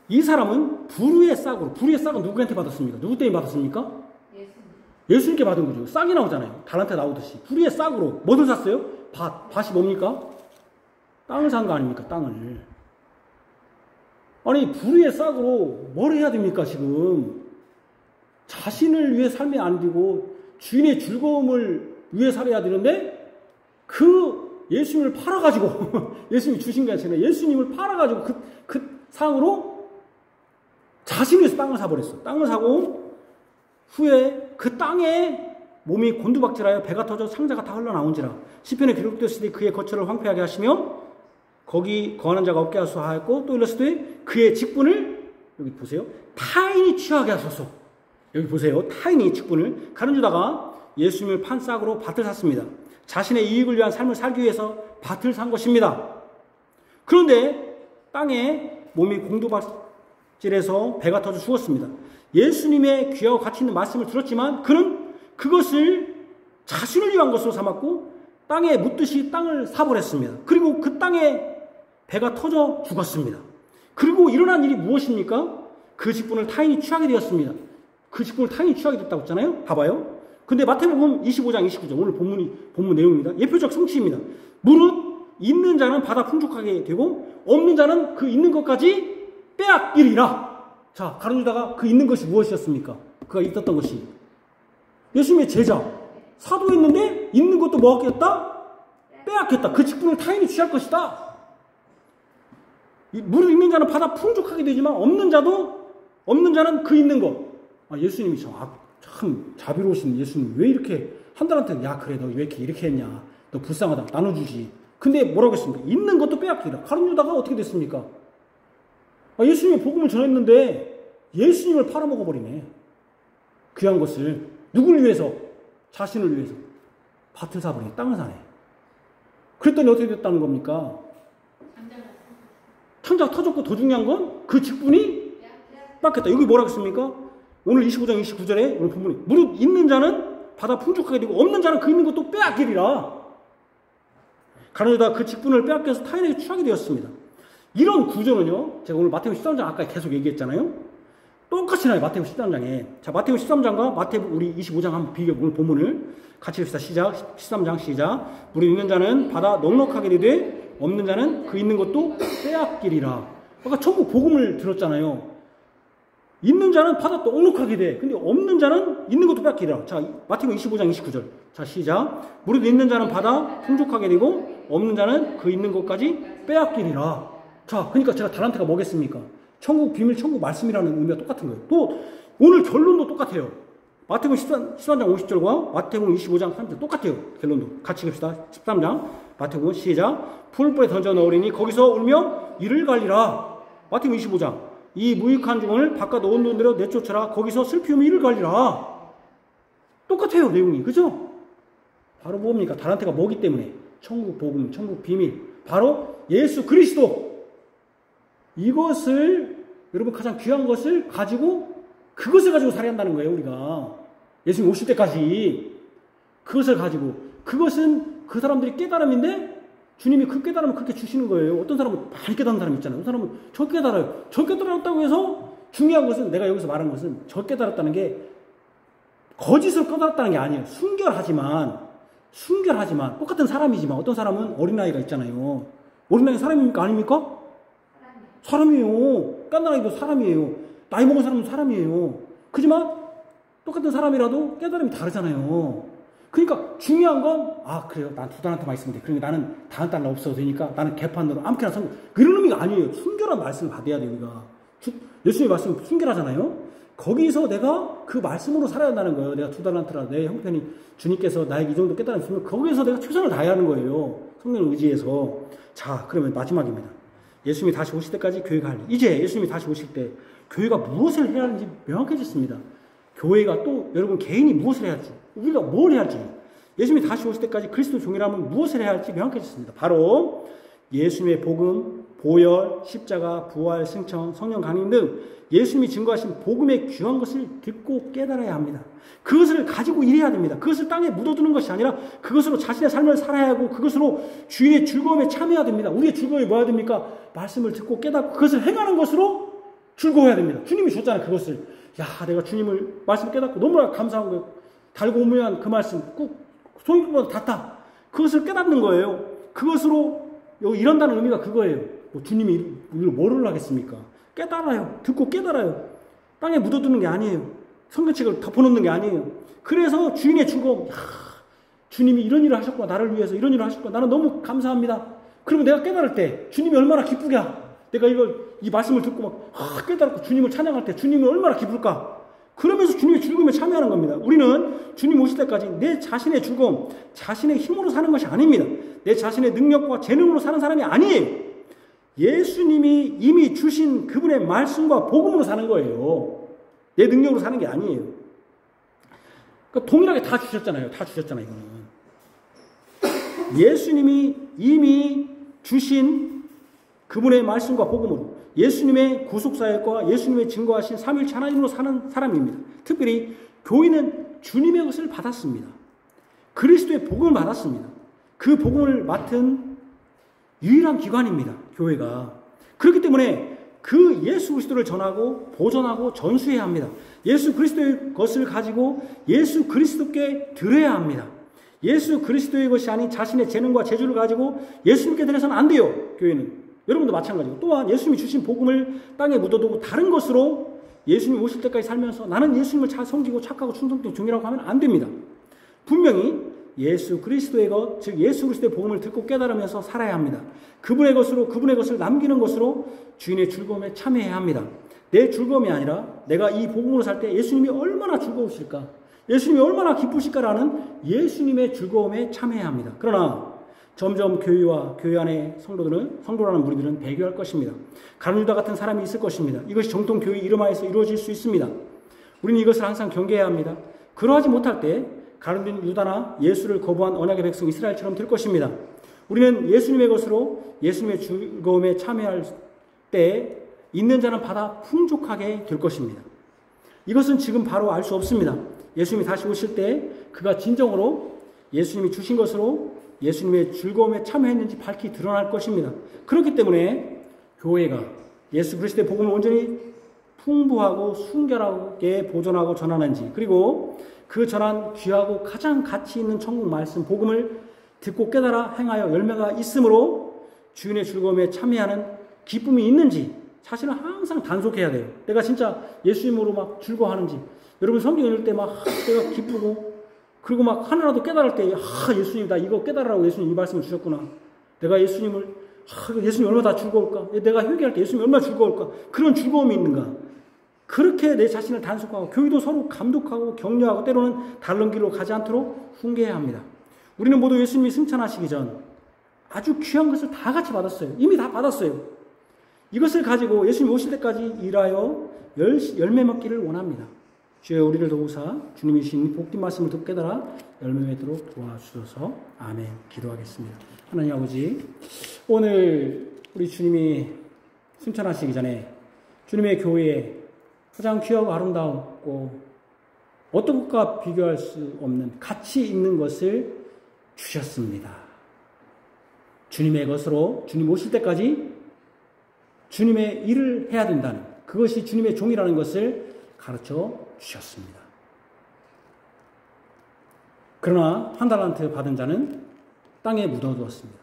이 사람은 불의의 싹으로, 불의의 싹은 누구한테 받았습니까? 누구 때문에 받았습니까? 예수님께 받은 거죠. 싹이 나오잖아요. 달란트 나오듯이. 불의의 싹으로 뭐를 샀어요? 밭이 뭡니까? 땅을 산 거 아닙니까? 땅을. 아니, 불의의 싹으로 뭘 해야 됩니까, 지금? 자신을 위해 삶에 안 되고 주인의 즐거움을 위해 살아야 되는데 그 예수님을 팔아가지고 예수님이 주신 게 아니라 예수님을 팔아가지고 그 상으로 자신을 위해서 땅을 사버렸어. 땅을 사고 후에 그 땅에 몸이 곤두박질하여 배가 터져 상자가 다 흘러나온지라. 시편에 기록되었으되 그의 거처를 황폐하게 하시며 거기 거하는 자가 없게 하소서. 또 일렀으되 그의 직분을, 여기 보세요, 타인이 취하게 하소서. 여기 보세요, 타인이 직분을. 가룟 유다가 예수님을 판 싹으로 밭을 샀습니다. 자신의 이익을 위한 삶을 살기 위해서 밭을 산 것입니다. 그런데 땅에 몸이 공도박질해서 배가 터져 죽었습니다. 예수님의 귀하고 가치 있는 말씀을 들었지만 그는 그것을 자신을 위한 것으로 삼았고 땅에 묻듯이 땅을 사버렸습니다. 그리고 그 땅에 배가 터져 죽었습니다. 그리고 일어난 일이 무엇입니까? 그 직분을 타인이 취하게 되었습니다. 그 직분을 타인이 취하게 됐다고 했잖아요. 봐봐요. 근데 마태복음 25장 29절, 오늘 본문 내용입니다. 예표적 성취입니다. 무릇 있는 자는 받아 풍족하게 되고 없는 자는 그 있는 것까지 빼앗기리라. 자, 가룟 유다가 그 있는 것이 무엇이었습니까? 그가 있었던 것이 예수님의 제자, 사도였는데 있는 것도 뭐 하겠다? 빼앗겼다. 그 직분을 타인이 취할 것이다. 무릇 있는 자는 받아 풍족하게 되지만 없는 자는 그 있는 것. 예수님이 참 자비로우신 예수님, 왜 이렇게 한 달한테, 야 그래 너 왜 이렇게 했냐, 너 불쌍하다, 나눠주지. 근데 뭐라고 했습니까? 있는 것도 빼앗기라. 가룟 유다가 어떻게 됐습니까? 예수님의 복음을 전했는데 예수님을 팔아먹어버리네. 귀한 것을 누구를 위해서? 자신을 위해서 밭을 사버리네. 땅을 사네. 그랬더니 어떻게 됐다는 겁니까? 창자가 터졌고 더 중요한 건 그 직분이 뺏겼다. 여기 뭐라고 했습니까? 오늘 25장 29절에 오늘 본문에 무릇 있는 자는 받아 풍족하게 되고 없는 자는 그 있는 것도 빼앗기리라. 가룟 유다가 그 직분을 빼앗겨서 타인에게 취하게 되었습니다. 이런 구조는요, 제가 오늘 마태복음 13장 아까 계속 얘기했잖아요. 똑같이 나와요. 마태복음 13장에. 자, 마태복음 13장과 마태복음 우리 25장 한번 비교, 오늘 본문을 같이 봅시다. 시작. 13장 시작. 무릇 있는 자는 받아 넉넉하게 되되 없는 자는 그 있는 것도 빼앗기리라. 아까 천국 복음을 들었잖아요. 있는 자는 받아 넉넉하게 돼. 근데 없는 자는 있는 것도 빼앗기리라. 자, 마태복음 25장 29절. 자, 시작. 무릇 있는 자는 받아 풍족하게 되고 없는 자는 그 있는 것까지 빼앗기리라. 자, 그러니까 제가 달란트가 뭐겠습니까? 천국 비밀, 천국 말씀이라는 의미가 똑같은 거예요. 또 오늘 결론도 똑같아요. 마태복음 13장 50절과 마태복음 25장 3절 똑같아요. 결론도 같이 봅시다. 13장 마태복음 시작. 풀불에 던져 넣으리니 거기서 울며 이를 갈리라. 마태복음 25장. 이 무익한 종을 바깥 온 돈대로 내쫓아라. 거기서 슬피 울며 이를 갈리라. 똑같아요, 내용이. 그죠? 바로 뭡니까? 달란트가 뭐기 때문에? 천국 복음, 천국 비밀. 바로 예수 그리스도. 이것을, 여러분 가장 귀한 것을 가지고, 그것을 가지고 살아야 한다는 거예요, 우리가. 예수님 오실 때까지. 그것을 가지고. 그것은 그 사람들이 깨달음인데, 주님이 그 깨달음을 그렇게 주시는 거예요. 어떤 사람은 많이 깨닫는 사람이 있잖아요. 어떤 사람은 저 깨달아요. 저 깨달았다고 해서 중요한 것은, 내가 여기서 말한 것은 저 깨달았다는 게 거짓으로 깨달았다는 게 아니에요. 순결하지만 똑같은 사람이지만 어떤 사람은 어린아이가 있잖아요. 어린아이 사람입니까? 아닙니까? 사람이에요. 깐난아이도 사람이에요. 나이 먹은 사람은 사람이에요. 그지만 똑같은 사람이라도 깨달음이 다르잖아요. 그러니까 중요한 건, 그래요. 난 두 달한테만 있으면 돼. 그러니까 나는 다음 달은 없어도 되니까 나는 개판으로 아무렇게나 성공. 그런 의미가 아니에요. 순결한 말씀을 받아야 돼요, 우리가. 예수님의 말씀은 순결하잖아요. 거기서 내가 그 말씀으로 살아야 한다는 거예요. 내가 두 달한테라 내 형편이 주님께서 나에게 이 정도 깨달음이 있으면 거기에서 내가 최선을 다해야 하는 거예요. 성령을 의지해서. 자, 그러면 마지막입니다. 예수님이 다시 오실 때까지 교회가 할 일. 이제 예수님이 다시 오실 때 교회가 무엇을 해야 하는지 명확해졌습니다. 교회가 또 여러분 개인이 무엇을 해야 할지, 우리가 뭘 해야 할지, 예수님이 다시 오실 때까지 그리스도 종이라면 무엇을 해야 할지 명확해졌습니다. 바로 예수님의 복음, 보혈, 십자가, 부활, 승천, 성령 강림 등 예수님이 증거하신 복음의 귀한 것을 듣고 깨달아야 합니다. 그것을 가지고 일해야 됩니다. 그것을 땅에 묻어두는 것이 아니라 그것으로 자신의 삶을 살아야 하고 그것으로 주인의 즐거움에 참여해야 됩니다. 우리의 즐거움이 뭐야 됩니까? 말씀을 듣고 깨닫고 그것을 행하는 것으로 즐거워야 됩니다. 주님이 줬잖아요. 그것을. 야, 내가 주님을 말씀 깨닫고 너무나 감사한 거예요. 달고 오묘한 그 말씀 꾹 송이보다 닿다. 그것을 깨닫는 거예요. 그것으로 여기 이런다는 의미가 그거예요. 뭐 주님이 이걸 뭐를 하겠습니까? 깨달아요. 듣고 깨달아요. 땅에 묻어두는 게 아니에요. 성경책을 덮어놓는 게 아니에요. 그래서 주인의 즐거움, 야, 주님이 이런 일을 하셨구나. 나를 위해서 이런 일을 하셨구나. 나는 너무 감사합니다. 그러면 내가 깨달을 때 주님이 얼마나 기쁘냐. 내가 이 말씀을 듣고 막 깨달고 주님을 찬양할 때 주님이 얼마나 기쁠까. 그러면서 주님의 즐거움에 참여하는 겁니다. 우리는 주님 오실 때까지 내 자신의 즐거움, 자신의 힘으로 사는 것이 아닙니다. 내 자신의 능력과 재능으로 사는 사람이 아니에요. 예수님이 이미 주신 그분의 말씀과 복음으로 사는 거예요. 내 능력으로 사는 게 아니에요. 그러니까 동일하게 다 주셨잖아요. 다 주셨잖아요. 이거는. 예수님이 이미 주신 그분의 말씀과 복음으로 예수님의 구속사역과 예수님의 증거하신 삼위일체 하나님으로 사는 사람입니다. 특별히 교회는 주님의 것을 받았습니다. 그리스도의 복음을 받았습니다. 그 복음을 맡은 유일한 기관입니다. 교회가. 그렇기 때문에 그 예수 그리스도를 전하고 보존하고 전수해야 합니다. 예수 그리스도의 것을 가지고 예수 그리스도께 드려야 합니다. 예수 그리스도의 것이 아닌 자신의 재능과 재주를 가지고 예수님께 드려서는 안 돼요. 교회는. 여러분도 마찬가지고. 또한 예수님이 주신 복음을 땅에 묻어두고 다른 것으로 예수님 오실 때까지 살면서 나는 예수님을 잘 섬기고 착하고 충성된 종이라고 하면 안 됩니다. 분명히 예수 그리스도의 것, 즉 예수 그리스도의 복음을 듣고 깨달으면서 살아야 합니다. 그분의 것으로, 그분의 것을 남기는 것으로 주인의 즐거움에 참여해야 합니다. 내 즐거움이 아니라 내가 이 복음으로 살 때 예수님이 얼마나 즐거우실까, 예수님이 얼마나 기쁘실까라는 예수님의 즐거움에 참여해야 합니다. 그러나 점점 교회와 교회 안의 성도라는 무리들은 배교할 것입니다. 가룟 유다 같은 사람이 있을 것입니다. 이것이 정통 교회 이름하에서 이루어질 수 있습니다. 우리는 이것을 항상 경계해야 합니다. 그러하지 못할 때 가룟 유다나 예수를 거부한 언약의 백성 이스라엘처럼 될 것입니다. 우리는 예수님의 것으로 예수님의 즐거움에 참여할 때 있는 자는 받아 풍족하게 될 것입니다. 이것은 지금 바로 알 수 없습니다. 예수님이 다시 오실 때 그가 진정으로 예수님이 주신 것으로 예수님의 즐거움에 참여했는지 밝히 드러날 것입니다. 그렇기 때문에 교회가 예수 그리스도의 복음을 온전히 풍부하고 순결하게 보존하고 전하는지, 그리고 그 전한 귀하고 가장 가치 있는 천국 말씀 복음을 듣고 깨달아 행하여 열매가 있으므로 주인의 즐거움에 참여하는 기쁨이 있는지 사실은 항상 단속해야 돼요. 내가 진짜 예수님으로 막 즐거워하는지. 여러분 성경 읽을 때 막 내가 기쁘고, 그리고 막 하나라도 깨달을 때 예수님 나 이거 깨달으라고 예수님 이 말씀을 주셨구나. 내가 예수님 얼마나 즐거울까. 내가 회개할 때 예수님 얼마나 즐거울까. 그런 즐거움이 있는가. 그렇게 내 자신을 단속하고 교회도 서로 감독하고 격려하고 때로는 다른 길로 가지 않도록 훈계해야 합니다. 우리는 모두 예수님이 승천하시기 전 아주 귀한 것을 다 같이 받았어요. 이미 다 받았어요. 이것을 가지고 예수님 오실 때까지 일하여 열매 먹기를 원합니다. 주여 우리를 도우사 주님이 주신 복된 말씀을 듣고 깨달아 열매 맺도록 도와주셔서 아멘. 기도하겠습니다. 하나님 아버지, 오늘 우리 주님이 승천하시기 전에 주님의 교회에 가장 귀하고 아름다웠고 어떤 것과 비교할 수 없는 가치 있는 것을 주셨습니다. 주님의 것으로 주님 오실 때까지 주님의 일을 해야 된다는, 그것이 주님의 종이라는 것을 가르쳐 주셨습니다. 그러나 한 달란트 받은 자는 땅에 묻어두었습니다.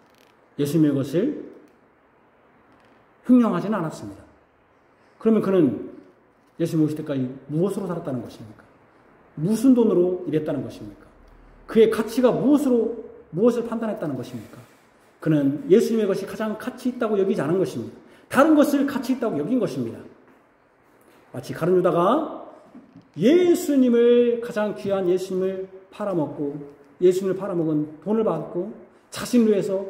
예수님의 것을 흉령하지는 않았습니다. 그러면 그는 예수님 오실 때까지 무엇으로 살았다는 것입니까? 무슨 돈으로 일했다는 것입니까? 그의 가치가 무엇을 판단했다는 것입니까? 그는 예수님의 것이 가장 가치 있다고 여기지 않은 것입니다. 다른 것을 가치 있다고 여긴 것입니다. 마치 가룟 유다가 예수님을, 가장 귀한 예수님을 팔아먹고 예수님을 팔아먹은 돈을 받고 자신을 위해서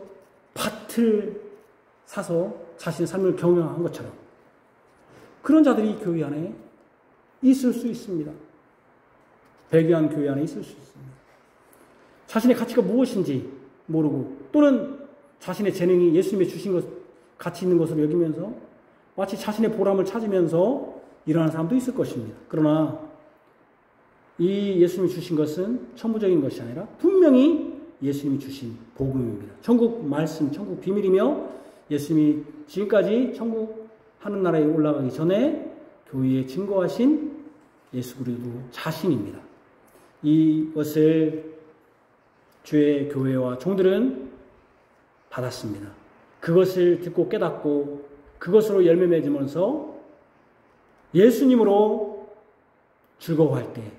밭을 사서 자신의 삶을 경영한 것처럼 그런 자들이 교회 안에 있을 수 있습니다. 배교한 교회 안에 있을 수 있습니다. 자신의 가치가 무엇인지 모르고, 또는 자신의 재능이 예수님이 주신 것, 가치 있는 것으로 여기면서 마치 자신의 보람을 찾으면서 일어나는 사람도 있을 것입니다. 그러나 이 예수님이 주신 것은 천부적인 것이 아니라 분명히 예수님이 주신 복음입니다. 천국 말씀, 천국 비밀이며 예수님이 지금까지 천국 하늘나라에 올라가기 전에 교회에 증거하신 예수 그리스도 자신입니다. 이것을 주의 교회와 종들은 받았습니다. 그것을 듣고 깨닫고 그것으로 열매 맺으면서 예수님으로 즐거워할 때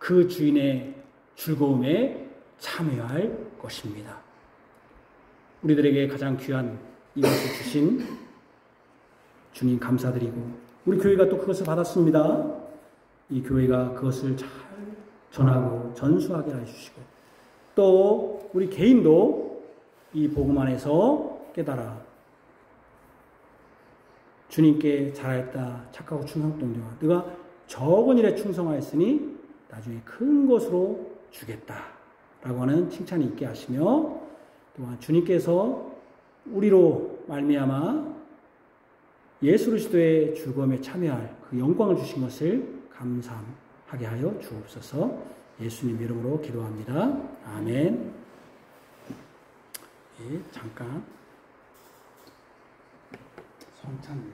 그 주인의 즐거움에 참여할 것입니다. 우리들에게 가장 귀한 이것을 주신 주님 감사드리고 우리 교회가 또 그것을 받았습니다. 이 교회가 그것을 잘 전하고 전수하게 해주시고 또 우리 개인도 이 복음 안에서 깨달아 주님께 잘하였다 착하고 충성동정하 네가 적은 일에 충성하였으니 나중에 큰 것으로 주겠다라고 하는 칭찬이 있게 하시며 또한 주님께서 우리로 말미암아 예수 그리스도의 죽음에 참여할 그 영광을 주신 것을 감사하게 하여 주옵소서. 예수님 이름으로 기도합니다. 아멘. 잠깐 성찬